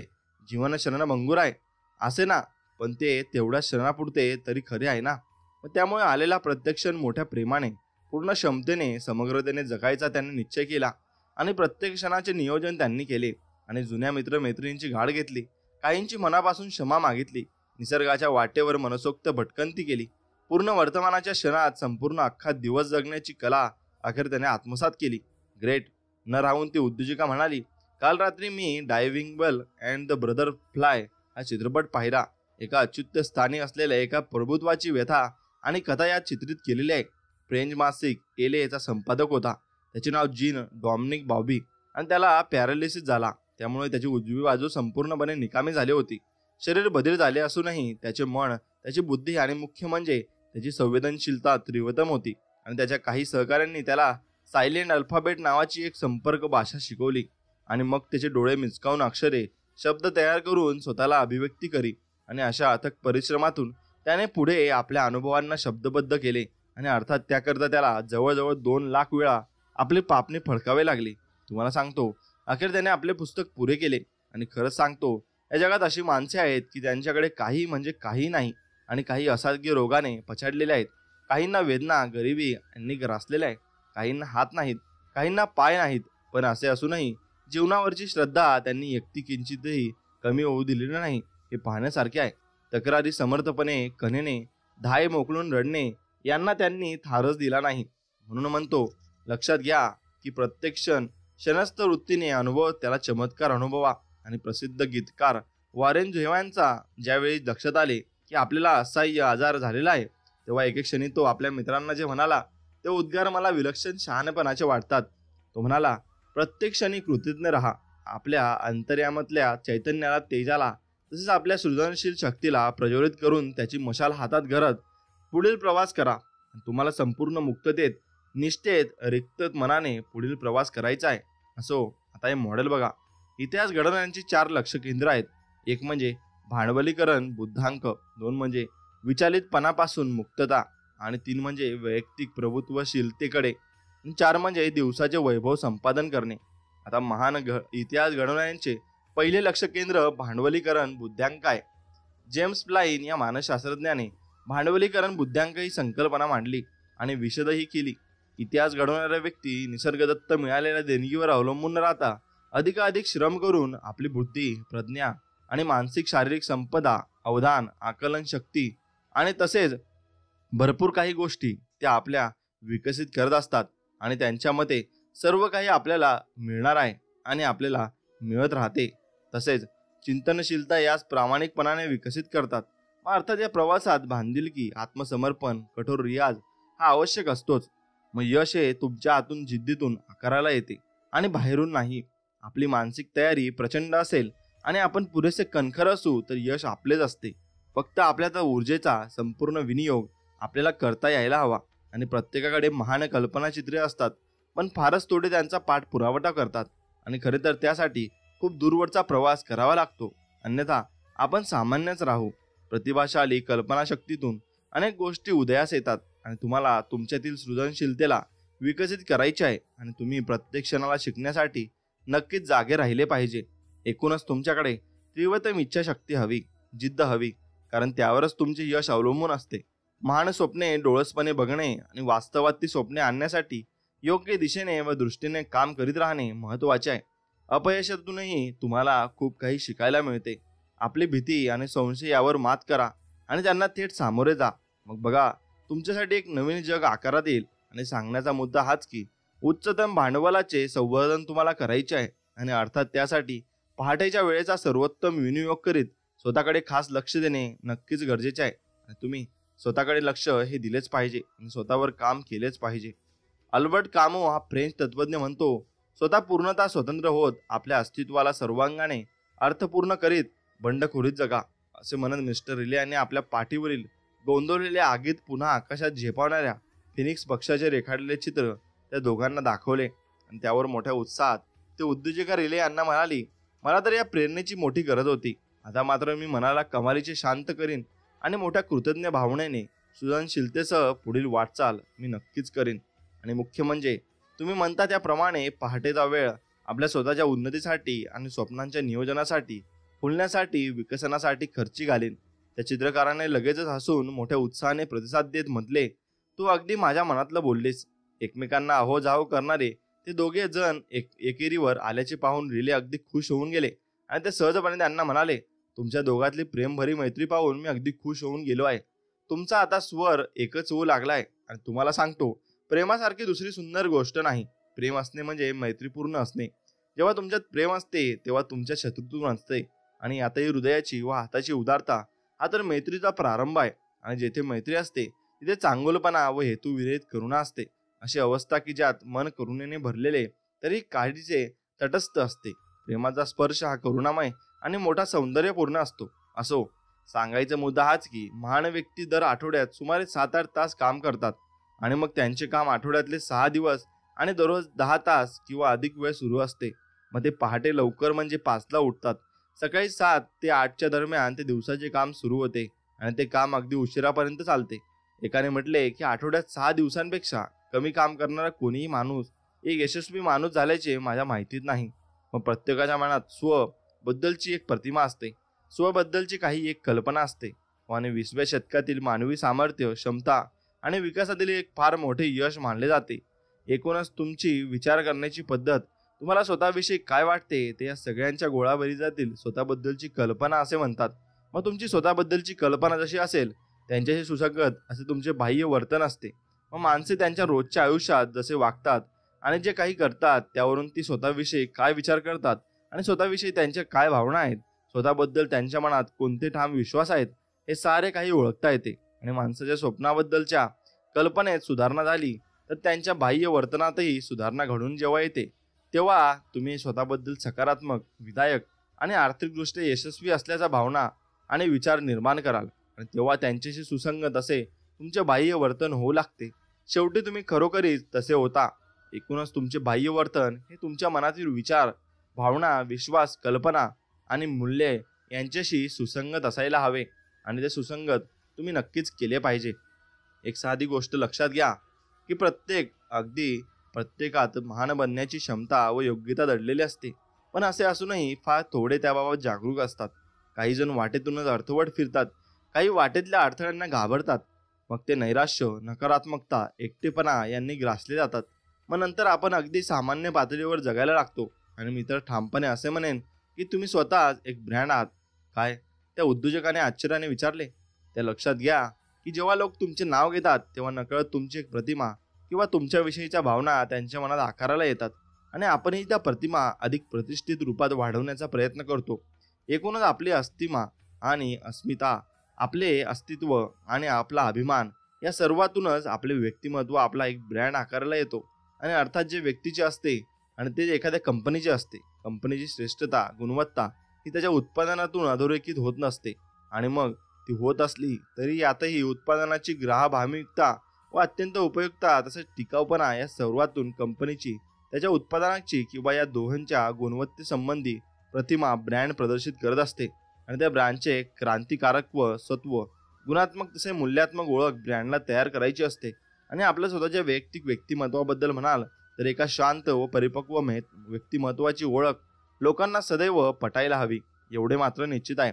जीवन क्षणभंगुर आहे असे ना, पण ते तेवढ्या क्षणापुरते तरी खरे आहे ना. मग त्यामुळे आलेला प्रत्येक क्षण मोठ्या प्रेमाने, पूर्ण क्षमतेने, समग्रतेने जगायचा त्यांनी निश्चय केला. आणि प्रत्येक क्षणाचे नियोजन त्यांनी केले आणि जुन्या मित्रमैत्रिणींची गाठ घेतली. काहींची मनापासून क्षमा मागितली. निसर्गाच्या वाटेवर मनसोक्त भटकंती केली. पूर्ण वर्तमानाच्या क्षणात संपूर्ण अख्खा दिवस जगण्याची कला अखेर त्याने आत्मसात केली. ग्रेट. न राहून ती उद्योजिका म्हणाली, काल रात्री मी diving bell and the butterfly हा चित्रपट पाहिला. एका अच्युत स्थानी असलेल्या एका प्रभुत्वाची व्यथा आणि कथा यात चित्रित केलेली आहे. फ्रेंच मासिक एले याचा संपादक होता. त्याचे नाव जीन डॉमिनिक बॉबी आणि त्याला पॅरालिसिस झाला. त्यामुळे त्याची उजवी बाजू संपूर्णपणे निकामी झाली होती. शरीर बधीर झाले असूनही त्याचे मन, त्याची बुद्धी आणि मुख्य म्हणजे त्याची संवेदनशीलता त्रिवतम होती. आणि त्याच्या काही सहकाऱ्यांनी त्याला सायलेंट अल्फाबेट नावाची एक संपर्क भाषा शिकवली आणि मग त्याचे डोळे मिचकावून अक्षरे, शब्द तयार करून स्वतःला अभिव्यक्ती करी. आणि अशा अथक परिश्रमातून त्याने पुढे आपल्या अनुभवांना शब्दबद्ध केले आणि अर्थात त्याकरता त्याला जवळजवळ 2 लाख वेळा आपले पापणे फडकावे लागले. तुम्हाला सांगतो, अखेर त्याने आपले पुस्तक पुरे केले. आणि खरंच सांगतो, या जगात अशी माणसे आहेत की त्यांच्याकडे काही म्हणजे काही नाही आणि काही असाध्य रोगाने पछाडलेले आहेत. काहींना वेदना, गरिबी यांनी ग्रासलेल्या आहे. काहींना हात नाहीत, काहींना पाय नाहीत, पण असे असूनही जीवनावरची श्रद्धा त्यांनी एकटी किंचितही कमी होऊ दिलेली नाही, हे पाहण्यासारखे आहे. तक्रारी समर्थपणे कणेने धाय मोकळून रडणे यांना त्यांनी थारच दिला नाही. म्हणून म्हणतो, लक्षात घ्या की प्रत्येक क्षणस्थ वृत्तीने अनुभव त्याला चमत्कार अनुभवा. आणि प्रसिद्ध गीतकार वॉरेन झेवांचा ज्यावेळी लक्षात आले की आपल्याला असह्य आजार झालेला आहे, तेव्हा एके क्षणी तो आपल्या मित्रांना जे म्हणाला ते उद्गार मला विलक्षण शहाणपणाचे वाटतात. तो म्हणाला, प्रत्येक क्षणी कृतज्ञ राहा. आपल्या अंतर्यामातल्या चैतन्याला, तेजाला, तसेच आपल्या सृजनशील शक्तीला प्रज्वलित करून त्याची मशाल हातात धरत पुढील प्रवास करा. तुम्हाला संपूर्ण मुक्ततेत, निष्ठेत, रिक्त मनाने पुढील प्रवास करायचा आहे. असो, आता हे मॉडेल बघा. इतिहास घडवण्याची 4 लक्ष केंद्र आहेत. एक म्हणजे भांडवलीकरण बुद्धांक, 2 म्हणजे विचलितपणापासून मुक्तता, आणि 3 म्हणजे वैयक्तिक प्रभुत्वशीलतेकडे, 4 म्हणजे दिवसाचे वैभव संपादन करणे. आता महान इतिहास घडवण्याचे पहिले लक्ष केंद्र भांडवलीकरण बुद्ध्यांक आहे. जेम्स ब्लाईन या मानसशास्त्रज्ञाने भांडवलीकरण बुद्ध्यांक ही संकल्पना मांडली आणि विशदही केली. इतिहास घडवणारा व्यक्ती निसर्गदत्त मिळालेल्या देणगीवर अवलंबून न राहता अधिकाधिक श्रम करून आपली बुद्धी, प्रज्ञा आणि मानसिक शारीरिक संपदा, अवधान, आकलन शक्ती आणि तसेच भरपूर काही गोष्टी त्या आपल्या विकसित करत असतात. आणि त्यांच्या मते सर्व काही आपल्याला मिळणार आहे आणि आपल्याला मिळत राहते. तसेच चिंतनशीलता यास प्रामाणिकपणाने विकसित करतात. अर्थात या प्रवासात बांधिलकी, आत्मसमर्पण, कठोर रियाज हा आवश्यक असतोच. मग यश हे तुमच्या आतून, जिद्दीतून आकाराला येते आणि बाहेरून नाही. आपली मानसिक तयारी प्रचंड असेल आणि आपण पुरेसे कणखर असू तर यश आपलेच असते. फक्त आपल्या त्या ऊर्जेचा संपूर्ण विनियोग आपल्याला करता यायला हवा. आणि प्रत्येकाकडे महान कल्पनाचित्रे असतात, पण फारच थोडे त्यांचा पाठपुरावा करतात. आणि खरे तर त्यासाठी खूप दूरवरचा प्रवास करावा लागतो, अन्यथा आपण सामान्यच राहू. प्रतिभाशाली कल्पनाशक्तीतून अनेक गोष्टी उदयास येतात आणि तुम्हाला तुमच्यातील सृजनशीलतेला विकसित करायचे आहे. आणि तुम्ही प्रत्येक क्षणाला शिकण्यासाठी नक्कीच जागे राहिले पाहिजे. एकूणच तुमच्याकडे तीव्रतम इच्छाशक्ती हवी, जिद्द हवी, कारण त्यावरच तुमचे यश अवलंबून असते. महान स्वप्ने डोळसपणे बघणे आणि वास्तवात ती स्वप्ने आणण्यासाठी योग्य दिशेने व दृष्टीने काम करीत राहणे महत्त्वाचे आहे. अपयशातूनही तुम्हाला खूप काही शिकायला मिळते. आपली भीती आणि संशय यावर मात करा आणि त्यांना थेट सामोरे जा. मग बघा, तुमच्यासाठी एक नवीन जग आकारात येईल. आणि सांगण्याचा मुद्दा हाच की उच्चतम भांडवलाचे संवर्धन तुम्हाला करायचे आहे. आणि अर्थात त्यासाठी पहाटेच्या वेळेचा सर्वोत्तम विनियोग करीत स्वतःकडे खास लक्ष देणे नक्कीच गरजेचे आहे. आणि तुम्ही स्वतःकडे लक्ष हे दिलेच पाहिजे आणि स्वतःवर काम केलेच पाहिजे. अल्बर्ट कामो हा फ्रेंच तत्वज्ञ म्हणतो, स्वतः पूर्णतः स्वतंत्र होत आपल्या अस्तित्वाला सर्वांगाने अर्थपूर्ण करीत बंडखोरीत जगा. असे म्हणत मिस्टर रिले यांनी आपल्या पाठीवरील गोंदवलेल्या आगीत पुन्हा आकाशात झेपावणाऱ्या फिनिक्स पक्षाचे रेखाटलेले चित्र त्या दोघांना दाखवले. आणि त्यावर मोठ्या उत्साहात ते उद्योजिका रिले यांना म्हणाली, मला तर या प्रेरणेची मोठी गरज होती. आता मात्र मी मनाला कमालीचे शांत करीन आणि मोठ्या कृतज्ञ भावनेने सृजनशीलतेसह पुढील वाटचाल मी नक्कीच करीन. आणि मुख्य म्हणजे तुम्ही म्हणता त्याप्रमाणे पहाटेचा वेळ आपल्या स्वतःच्या उन्नतीसाठी आणि स्वप्नांच्या नियोजनासाठी, फुलण्यासाठी, विकसनासाठी खर्ची घालीन. त्या चित्रकाराने लगेचच हसून मोठ्या उत्साहाने प्रतिसाद देत म्हटले, तू अगदी माझ्या मनातलं बोललीस. एकमेकांना अहोजाहो करणारे ते दोघे जण एकेरीवर आल्याचे पाहून रिले अगदी खुश होऊन गेले. आणि ते सहजपणे त्यांना म्हणाले, तुमच्या दोघातली प्रेमभरी मैत्री पाहून मी अगदी खुश होऊन गेलो आहे. तुमचा आता स्वर एकच होऊ लागलाय. आणि तुम्हाला सांगतो, प्रेमासारखी दुसरी सुंदर गोष्ट नाही. प्रेम असणे म्हणजे मैत्रीपूर्ण असणे. जेव्हा तुमच्यात प्रेम असते तेव्हा तुमच्या शत्रूतून असते. आणि आताही हृदयाची व हाताची उदारता हा तर मैत्रीचा प्रारंभ आहे. आणि जेथे मैत्री असते तिथे चांगुलपणा व हेतुविरहित करुणा असते. अशी अवस्था की ज्यात मन करुणेने भरलेले तरी काळजीचे तटस्थ असते. प्रेमाचा स्पर्श हा करुणामय आणि मोठा सौंदर्यपूर्ण असतो. असो, सांगायचा मुद्दा हाच की महान व्यक्ती दर आठवड्यात सुमारे 7-8 तास काम करतात. आणि मग त्यांचे काम आठवड्यातले 6 दिवस आणि दररोज 10 तास किंवा अधिक वेळ सुरू असते. मग ते पहाटे लवकर म्हणजे 5ला उठतात. सकाळी 7 ते 8च्या दरम्यान ते दिवसाचे काम सुरू होते आणि ते काम अगदी उशिरापर्यंत चालते. एकाने म्हटले की आठवड्यात 6 दिवसांपेक्षा कमी काम करणारा कोणीही माणूस एक यशस्वी माणूस झाल्याचे माझ्या माहितीत नाही. मग प्रत्येकाच्या मनात स्व बद्दलची एक प्रतिमा असते, स्वबद्दलची काही एक कल्पना असते. आणि 20व्या शतकातील मानवी सामर्थ्य, क्षमता आणि विकासातील एक फार मोठे यश मानले जाते. एकूणच तुमची विचार करण्याची पद्धत, तुम्हाला स्वतःविषयी काय वाटते ते या सगळ्यांच्या गोळाबरीजातील स्वतःबद्दलची कल्पना असे म्हणतात. मग तुमची स्वतःबद्दलची कल्पना जशी असेल त्यांच्याशी सुसंगत असे तुमचे बाह्य वर्तन असते. मग माणसे त्यांच्या रोजच्या आयुष्यात जसे वागतात आणि जे काही करतात त्यावरून ती स्वतःविषयी काय विचार करतात आणि स्वतःविषयी त्यांच्या काय भावना आहेत, स्वतःबद्दल त्यांच्या मनात कोणते ठाम विश्वास आहेत, हे सारे काही ओळखता येते. आणि माणसाच्या स्वप्नाबद्दलच्या कल्पनेत सुधारणा झाली तर त्यांच्या बाह्य वर्तनातही सुधारणा घडून जेव्हा येते, तेव्हा तुम्ही स्वतःबद्दल सकारात्मक, विधायक आणि आर्थिकदृष्ट्या यशस्वी असल्याचा भावना आणि विचार निर्माण कराल. आणि तेव्हा त्यांच्याशी सुसंगत असे तुमचे बाह्य वर्तन होऊ लागते. शेवटी तुम्ही खरोखरीच तसे होता. एकूणच तुमचे बाह्य वर्तन हे तुमच्या मनातील विचार, भावना, विश्वास, कल्पना आणि मूल्ये यांच्याशी सुसंगत असायला हवे. आणि ते सुसंगत तुम्ही नक्कीच केले पाहिजे. एक साधी गोष्ट लक्षात घ्या की प्रत्येकात महान बनण्याची क्षमता व योग्यता दडलेली असते. पण असे असूनही फार थोडे त्याबाबत जागरूक असतात. काही जण वाटेतूनच अर्थवट फिरतात, काही वाटेतल्या अडथळ्यांना घाबरतात. मग ते नैराश्य, नकारात्मकता, एकटेपणा यांनी ग्रासले जातात. मग नंतर आपण अगदी सामान्य पातळीवर जगायला लागतो. आणि मी तर ठामपणे असे म्हणेन की तुम्ही स्वतःच एक ब्रँड आहात. काय? त्या उद्योजकाने आश्चर्याने विचारले. त्या लक्षात घ्या की जेव्हा लोक तुमचे नाव घेतात तेव्हा नकळत तुमची एक प्रतिमा किंवा तुमच्याविषयीच्या भावना त्यांच्या मनात आकाराला येतात. आणि आपणही त्या प्रतिमा अधिक प्रतिष्ठित रूपात वाढवण्याचा प्रयत्न करतो. एकूणच आपली अस्तिमा आणि अस्मिता, आपले अस्तित्व आणि आपला अभिमान या सर्वातूनच आपले व्यक्तिमत्व, आपला एक ब्रँड आकाराला येतो. आणि अर्थात जे व्यक्तीचे असते आणि ते एखाद्या कंपनीचे असते. कंपनीची श्रेष्ठता, गुणवत्ता ही त्याच्या उत्पादनातून अधोरेखित होत नसते. आणि मग ती होत असली तरी यातही उत्पादनाची ग्राहभाविकता व अत्यंत उपयुक्तता तसेच टिकाऊपणा या सर्वातून कंपनीची त्याच्या उत्पादनाची किंवा या दोहोंच्या गुणवत्तेसंबंधी प्रतिमा ब्रँड प्रदर्शित करत असते. आणि त्या ब्रँडचे क्रांतिकारकत्व, सत्व, गुणात्मक तसे मूल्यात्मक ओळख ब्रँडला तयार करायची असते. आणि आपल्या स्वतःच्या वैयक्तिक व्यक्तिमत्वाबद्दल म्हणाल तर एका शांत व परिपक्व व्यक्तिमत्वाची ओळख लोकांना सदैव पटायला हवी, एवढे मात्र निश्चित आहे.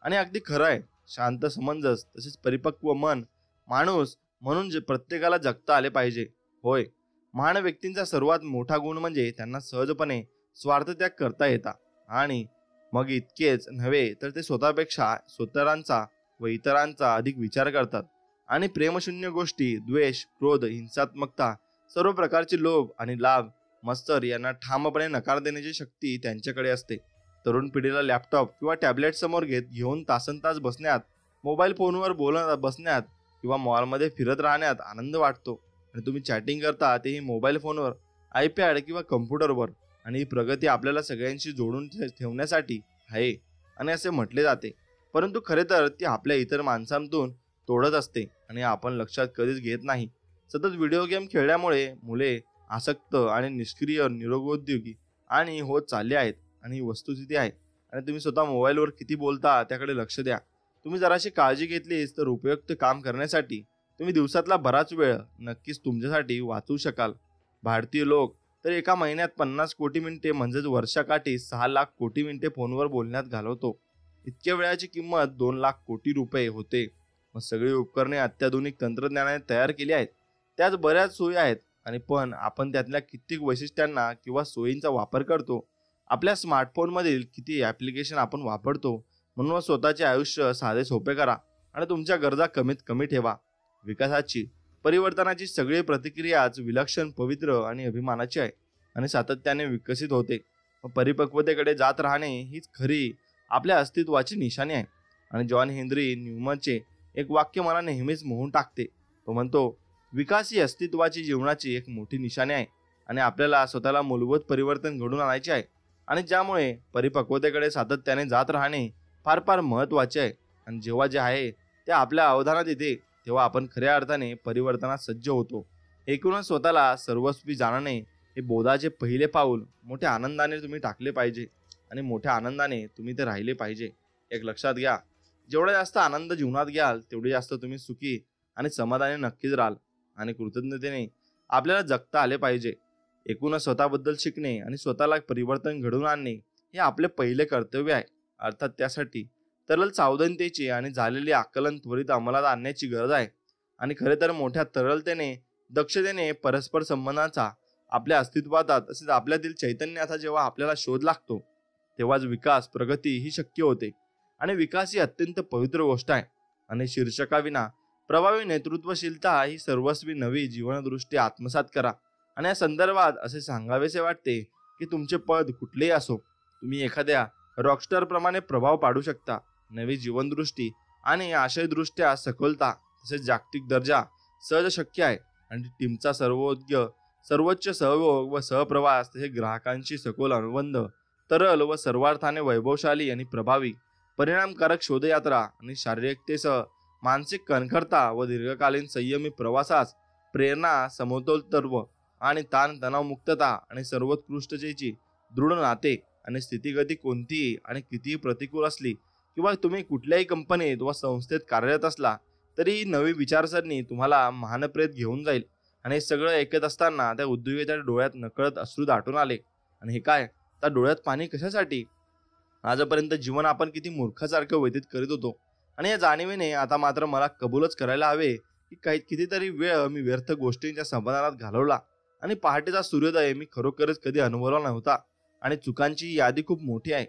आणि अगदी खरं आहे. शांत, समंजस तसेच परिपक्व मन माणूस म्हणून प्रत्येकाला जगता आले पाहिजे. होय, महान व्यक्तींचा सर्वात मोठा गुण म्हणजे त्यांना सहजपणे स्वार्थत्याग करता येता. आणि मग इतकेच नव्हे तर ते स्वतःपेक्षा स्वतःचा व इतरांचा अधिक विचार करतात. आणि प्रेमशून्य गोष्टी, द्वेष, क्रोध, हिंसात्मकता, सर्व प्रकारचे लोभ आणि लाभ, मत्सर यांना ठामपणे नकार देण्याची शक्ती त्यांच्याकडे असते. तरुण पिढीला लॅपटॉप किंवा टॅबलेट समोर घेऊन तासनतास बसण्यात, मोबाईल फोनवर बोलत बसण्यात किंवा मॉलमध्ये फिरत राहण्यात आनंद वाटतो. आणि तुम्ही चॅटिंग करता तेही मोबाईल फोनवर, आयपॅड किंवा कम्प्युटरवर. आणि ही प्रगती आपल्याला सगळ्यांशी जोडून ठेवण्यासाठी आहे आणि असे म्हटले जाते. परंतु खरे तर ती आपल्या इतर माणसांतून तोडत असते आणि आपण लक्षात कधीच घेत नाही. सतत व्हिडिओ गेम खेळल्यामुळे मुले आसक्त आणि निष्क्रिय, निरुद्योगी आणि होत चालले आहेत. आणि ही वस्तुस्थिती आहे. आणि तुम्ही स्वतः मोबाईलवर किती बोलता त्याकडे लक्ष द्या. तुम्ही जराशी काळजी घेतलीस तर उपयुक्त काम करण्यासाठी तुम्ही दिवसातला बराच वेळ नक्कीच तुमच्यासाठी वाचवू शकाल. भारतीय लोक तर एका महिन्यात 50 कोटी मिनिटे म्हणजेच वर्षाकाठी 6 लाख कोटी मिनिटे फोनवर बोलण्यात घालवतो. इतक्या वेळाची किंमत 2 लाख कोटी रुपये होते. मग सगळी उपकरणे अत्याधुनिक तंत्रज्ञानाने तयार केली आहेत. त्याच बऱ्याच सोयी आहेत. आणि पण आपण त्यातल्या कित्येक वैशिष्ट्यांना किंवा सोयींचा वापर करतो. आपल्या स्मार्टफोनमधील किती ॲप्लिकेशन आपण वापरतो. म्हणून स्वतःचे आयुष्य साधे सोपे करा आणि तुमच्या गरजा कमीत कमी ठेवा. विकासाची, परिवर्तनाची सगळी प्रतिक्रियाच विलक्षण, पवित्र आणि अभिमानाची आहे आणि सातत्याने विकसित होते. परिपक्वतेकडे जात राहणे हीच खरी आपल्या अस्तित्वाची निशाणी आहे. आणि जॉन हेनरी न्यूमनचे एक वाक्य मला नेहमीच मोहून टाकते. तो म्हणतो, विकास ही अस्तित्वाची, जीवनाची एक मोठी निशाणी आहे. आणि आपल्याला स्वतःला मूलभूत परिवर्तन घडून आणायचे आहे. आणि ज्यामुळे परिपक्वतेकडे सातत्याने जात राहणे फार फार महत्त्वाचे आहे. आणि जेव्हा जे आहे ते आपल्या अवधानात येते तेव्हा आपण खऱ्या अर्थाने परिवर्तनात सज्ज होतो. एकूणच स्वतःला सर्वस्वी जाणणे हे बोधाचे पहिले पाऊल मोठ्या आनंदाने तुम्ही टाकले पाहिजे आणि मोठ्या आनंदाने तुम्ही ते राहिले पाहिजे. एक लक्षात घ्या, जेवढा जास्त आनंद जीवनात घ्याल तेवढे जास्त तुम्ही सुखी आणि समाधानी नक्कीच राहाल. आणि कृतज्ञतेने आपल्याला जगता आले पाहिजे. एकूणच स्वतःबद्दल शिकणे आणि स्वतःला परिवर्तन घडवून आणणे हे आपले पहिले कर्तव्य आहे. अर्थात त्यासाठी तरल सावधानतेची आणि झालेली आकलन त्वरित अंमलात आणण्याची गरज आहे. आणि खरे तर मोठ्या तरलतेने दक्षतेने परस्पर संबंधाचा आपल्या अस्तित्वाचा तसेच आपल्यातील चैतन्याचा जेव्हा आपल्याला शोध लागतो तेव्हाच विकास प्रगती ही शक्य होते. आणि विकास ही अत्यंत पवित्र गोष्ट आहे. आणि शीर्षकाविना प्रभावी नेतृत्वशीलता ही सर्वस्वी नवी जीवनदृष्टी आत्मसात करा. आणि या संदर्भात असे सांगावेसे वाटते की तुमचे पद कुठलेही असो, तुम्ही एखाद्या रॉकस्टार प्रमाणे प्रभाव पाडू शकता. नवी जीवनदृष्टी आणि आशयदृष्ट्या सखोलता तसेच जागतिक दर्जा सहज शक्य आहे. आणि टीमचा सर्वोच्च सहयोग व सहप्रवास तसेच ग्राहकांशी सखोल अनुबंध, तरल व सर्वार्थाने वैभवशाली आणि प्रभावी परिणामकारक शोधयात्रा आणि शारीरिकतेसह मानसिक कणखरता व दीर्घकालीन संयमी प्रवासास प्रेरणा, समतोलत्व आणि ताणतणाव मुक्तता आणि सर्वोत्कृष्टतेची दृढ नाते. आणि स्थितीगती कोणतीही आणि कितीही प्रतिकूल असली किंवा तुम्ही कुठल्याही कंपनीत व संस्थेत कार्यरत असला तरी ही नवी विचारसरणी तुम्हाला महानप्रेत घेऊन जाईल. आणि हे सगळं ऐकत असताना त्या उद्योगाच्या डोळ्यात नकळत अश्रू दाटून आले. आणि हे काय, त्या डोळ्यात पाणी कशासाठी? आजपर्यंत जीवन आपण किती मूर्खासारखं व्यतीत करीत होतो. आणि या जाणीवेने आता मात्र मला कबूलच करायला हवे की कितीतरी वेळ मी व्यर्थ गोष्टींच्या समाधानात घालवला. आणि पहाटेचा सूर्योदय मी खरोखरच कधी अनुभवला नव्हता. आणि चुकांची यादी खूप मोठी आहे.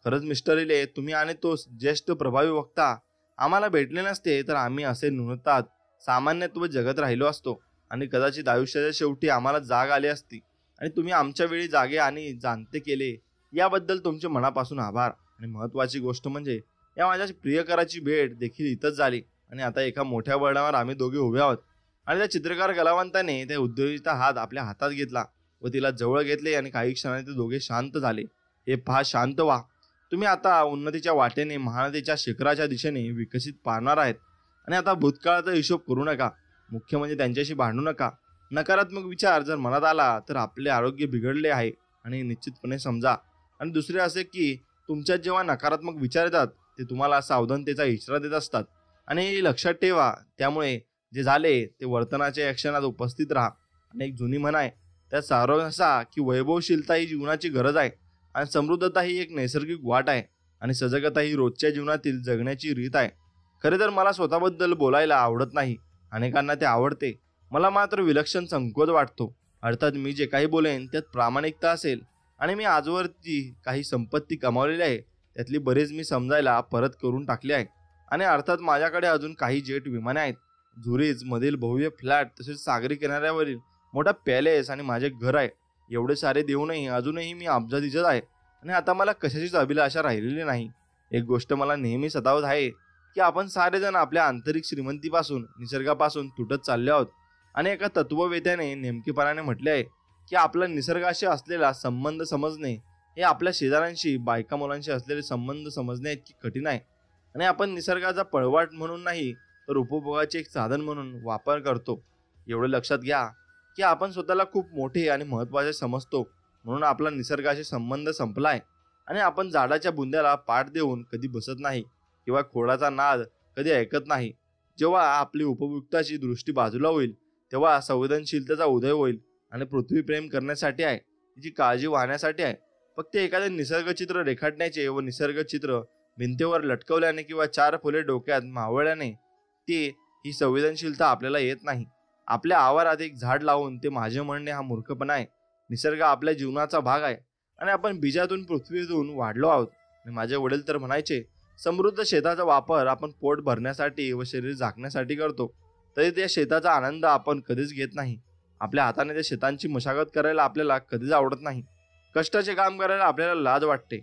खरंच मिस्टर इले, तुम्ही आणि तो ज्येष्ठ प्रभावी वक्ता आम्हाला भेटले नसते तर आम्ही असे न्यूनतात सामान्यत्व जगत राहिलो असतो. आणि कदाचित आयुष्याच्या शेवटी आम्हाला जाग आली असती. आणि तुम्ही आमच्या वेळी जागे आणि जाणते केले याबद्दल तुमचे मनापासून आभार. आणि महत्त्वाची गोष्ट म्हणजे या माझ्या प्रियकराची भेट देखील इथंच झाली. आणि आता एका मोठ्या वळणावर आम्ही दोघे उभे आहोत. आणि त्या चित्रकार कलावंताने त्या उद्योजकाचा हात आपल्या हातात घेतला व तिला जवळ घेतले. आणि काही क्षणांनी ते दोघे शांत झाले. हे पहा, शांत व्हा. तुम्ही आता उन्नतीच्या वाटेने महानतेच्या शिखराच्या दिशेने विकसित पाहणार आहेत. आणि आता भूतकाळाचा हिशोब करू नका. मुख्य म्हणजे त्यांच्याशी भांडू नका. नकारात्मक विचार जर मनात आला तर आपले आरोग्य बिघडले आहे आणि निश्चितपणे समजा. आणि दुसरे असे की तुमच्यात जेव्हा नकारात्मक विचार येतात ते तुम्हाला सावधानतेचा इशारा देत असतात. आणि लक्षात ठेवा, त्यामुळे जे झाले ते वर्तनाच्या या क्षणात उपस्थित राहा. आणि एक जुनी म्हण आहे, त्यात सारांश असा की वैभवशीलता ही जीवनाची गरज आहे आणि समृद्धता ही एक नैसर्गिक वाट आहे आणि सजगता ही रोजच्या जीवनातील जगण्याची रीत आहे. खरे तर मला स्वतःबद्दल बोलायला आवडत नाही. अनेकांना ते आवडते. मला मात्र विलक्षण संकोच वाटतो. अर्थात मी जे काही बोलेन त्यात प्रामाणिकता असेल. आणि मी आजवरची काही संपत्ती कमावलेली आहे त्यातली बरेच मी समजायला परत करून टाकले आहे. आणि अर्थात माझ्याकडे अजून काही जेट विमाने आहेत, झुरिच मधील भव्य फ्लॅट तसेच सागरी किनाऱ्यावरील मोठा पॅलेस आणि माझे घर आहे. एवढे सारे देऊनही अजूनही मी अब्जाधीशच आहे. आणि आता मला कशाचीच अभिलाषा राहिलेली नाही. एक गोष्ट मला नेहमी सतावत आहे की आपण सारेजण आपल्या आंतरिक श्रीमंतीपासून निसर्गापासून तुटत चालले आहोत. आणि एका तत्ववेत्याने नेमकेपणाने म्हटले आहे की आपला निसर्गाशी असलेला संबंध समजणे हे आपल्या शेजाऱ्यांशी बायका मुलांशी असलेले संबंध समजणे इतकी कठीण आहे. आणि आपण निसर्गाचा पळवाट म्हणून नाही तर उपभोगाचे एक साधन म्हणून वापर करतो. एवढं लक्षात घ्या की आपण स्वतःला खूप मोठे आणि महत्त्वाचे समजतो म्हणून आपला निसर्गाशी संबंध संपलाय. आणि आपण झाडाच्या बुंद्याला पाठ देऊन कधी बसत नाही किंवा खोडाचा नाद कधी ऐकत नाही. जेव्हा आपली उपयुक्ताची दृष्टी बाजूला होईल तेव्हा संवेदनशीलतेचा उदय होईल. आणि पृथ्वी प्रेम करण्यासाठी आहे, तिची काळजी वाहण्यासाठी आहे. फक्त एखादे निसर्गचित्र रेखाटण्याचे व निसर्गचित्र भिंतीवर लटकवल्याने किंवा 4 फुले डोक्यात मावळल्याने ही संवेदनशीलता आपल्याला येत नाही. आपल्या आवारात एक झाड लावून ते माझे म्हणणे हा मूर्खपणा आहे. निसर्ग आपल्या जीवनाचा भाग आहे आणि आपण बीजातून पृथ्वीतून वाढलो आहोत. आणि माझे वडील तर म्हणायचे, समृद्ध शेताचा वापर आपण पोट भरण्यासाठी व शरीर झाकण्यासाठी करतो, तरी त्या शेताचा आनंद आपण कधीच घेत नाही. आपल्या हाताने त्या शेतांची मशागत करायला आपल्याला कधीच आवडत नाही. कष्टाचे काम करायला आपल्याला लाज वाटते.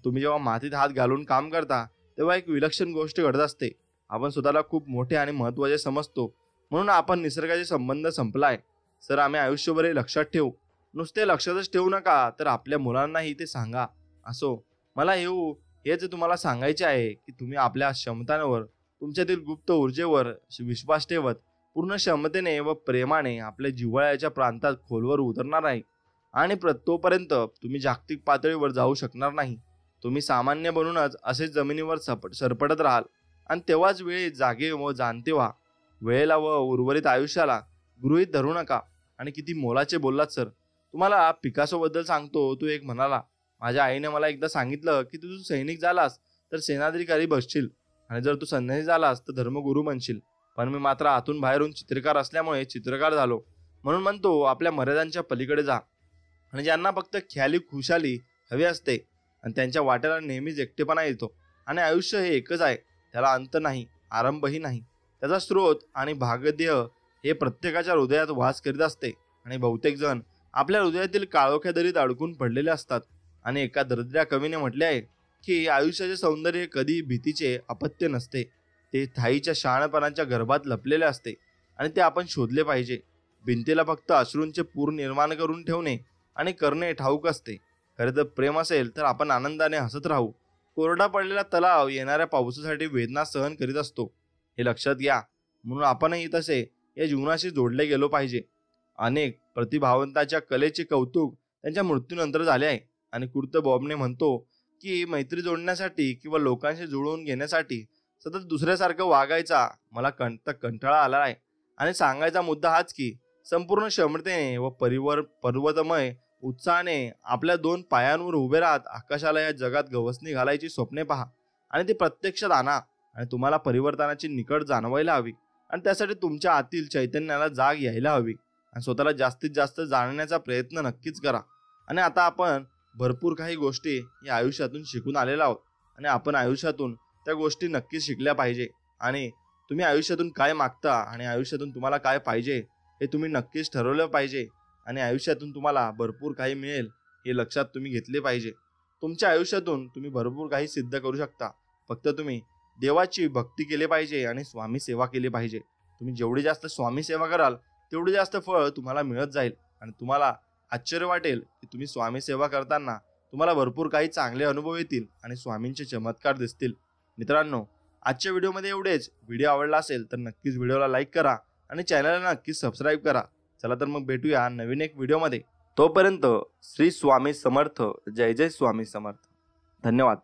तुम्ही जेव्हा मातीत हात घालून काम करता तेव्हा एक विलक्षण गोष्ट घडत असते. आपण स्वतःला खूप मोठे आणि महत्त्वाचे समजतो म्हणून आपण निसर्गाचे संबंध संपलाय. सर, आम्ही आयुष्यभर हे लक्षात ठेवू. नुसते लक्षातच ठेवू नका तर आपल्या मुलांनाही ते सांगा. असो, मला हेच तुम्हाला सांगायचे आहे की तुम्ही आपल्या क्षमतांवर, तुमच्यातील गुप्त ऊर्जेवर विश्वास ठेवत पूर्ण क्षमतेने व प्रेमाने आपल्या जिव्हाळ्याच्या प्रांतात खोलवर उतरणार आहे. आणि तोपर्यंत तुम्ही जागतिक पातळीवर जाऊ शकणार नाही. तुम्ही सामान्य बनूनच असेच जमिनीवर सरपटत राहाल. आणि तेव्हाच वेळी जागे व जाणते व्हा. वेळेला व उर्वरित आयुष्याला गृहीत धरू नका. आणि किती मोलाचे बोललात सर. तुम्हाला पिकासोबद्दल सांगतो. तो एक म्हणाला, माझ्या आईने मला एकदा सांगितलं की तू सैनिक झालास तर सेनाधिकारी बनशील आणि जर तू संन्यासी झालास तर धर्मगुरू बनशील. पण मी मात्र आतून बाहेरून चित्रकार असल्यामुळे चित्रकार झालो. म्हणून म्हणतो आपल्या मर्यादांच्या पलीकडे जा. आणि ज्यांना फक्त ख्याली खुशाली हवी असते आणि त्यांच्या वाट्याला नेहमीच एकटेपणा येतो आणि आयुष्य हे एकच आहे, त्याला अंत नाही, आरंभही नाही. त्याचा स्रोत आणि भागध्येय हे प्रत्येकाच्या हृदयात वास करीत असते. आणि बहुतेक जण आपल्या हृदयातील काळोख्या दरीत अडकून पडलेले असतात. आणि एका दरिद्र्या कवीने म्हटले आहे की आयुष्याचे सौंदर्य हे कधी भीतीचे अपत्य नसते, ते थाईच्या शहाणपणाच्या गर्भात लपलेले असते आणि ते आपण शोधले पाहिजे. भिंतीला फक्त अश्रूंचे पूर निर्माण करून ठेवणे आणि करणे ठाऊक असते. खरे तर प्रेम असेल तर आपण आनंदाने हसत राहू. कोरडा पडलेला तलाव येणाऱ्या पावसासाठी वेदना सहन करीत असतो, हे लक्षात घ्या. म्हणून आपणही तसे या जीवनाशी जोडले गेलो पाहिजे. अनेक प्रतिभावंताच्या कलेचे कौतुक त्यांच्या मृत्यूनंतर झाले आहे. आणि कुर्त बॉबने म्हणतो की मैत्री जोडण्यासाठी किंवा लोकांशी जुळवून घेण्यासाठी सतत दुसऱ्यासारखं वागायचा मला कंटाळा आला आहे. आणि सांगायचा मुद्दा हाच की संपूर्ण क्षमतेने व पर्वतमय उत्साहाने आपल्या 2 पायांवर उभे राहत आकाशाला या जगात गवसणी घालायची स्वप्ने पहा आणि ती प्रत्यक्षात आणा. आणि तुम्हाला परिवर्तनाची निकड जाणवायला हवी आणि त्यासाठी तुमच्या आतील चैतन्याला जाग यायला हवी आणि स्वतःला जास्तीत जास्त जाणण्याचा प्रयत्न नक्कीच करा. आणि आता आपण भरपूर काही गोष्टी या आयुष्यातून शिकून आलेलो आहोत आणि आपण आयुष्यातून त्या गोष्टी नक्कीच शिकल्या पाहिजे. आणि तुम्ही आयुष्यातून काय मागता आणि आयुष्यातून तुम्हाला काय पाहिजे हे तुम्ही नक्कीच ठरवलं पाहिजे. आणि आयुष्यातून तुम्हाला भरपूर काही मिळेल हे लक्षात तुम्ही घेतले पाहिजे. तुमच्या आयुष्यातून तुम्ही भरपूर काही सिद्ध करू शकता. फक्त तुम्ही देवाची भक्ती केली पाहिजे आणि स्वामी सेवा केली पाहिजे. तुम्ही जेवढी जास्त स्वामी सेवा कराल तेवढी जास्त फळ तुम्हाला मिळत जाईल. आणि तुम्हाला आश्चर्य वाटेल की तुम्ही स्वामी सेवा करताना तुम्हाला भरपूर काही चांगले अनुभव येतील आणि स्वामींचे चमत्कार दिसतील. मित्रांनो, आजच्या व्हिडिओमध्ये एवढेच. व्हिडिओ आवडला असेल तर नक्कीच व्हिडिओला लाईक करा आणि चॅनलला नक्कीच सबस्क्राईब करा. चला तर मग भेटूया नवीन एक व्हिडिओमध्ये. तोपर्यंत श्री स्वामी समर्थ. जय जय स्वामी समर्थ. धन्यवाद.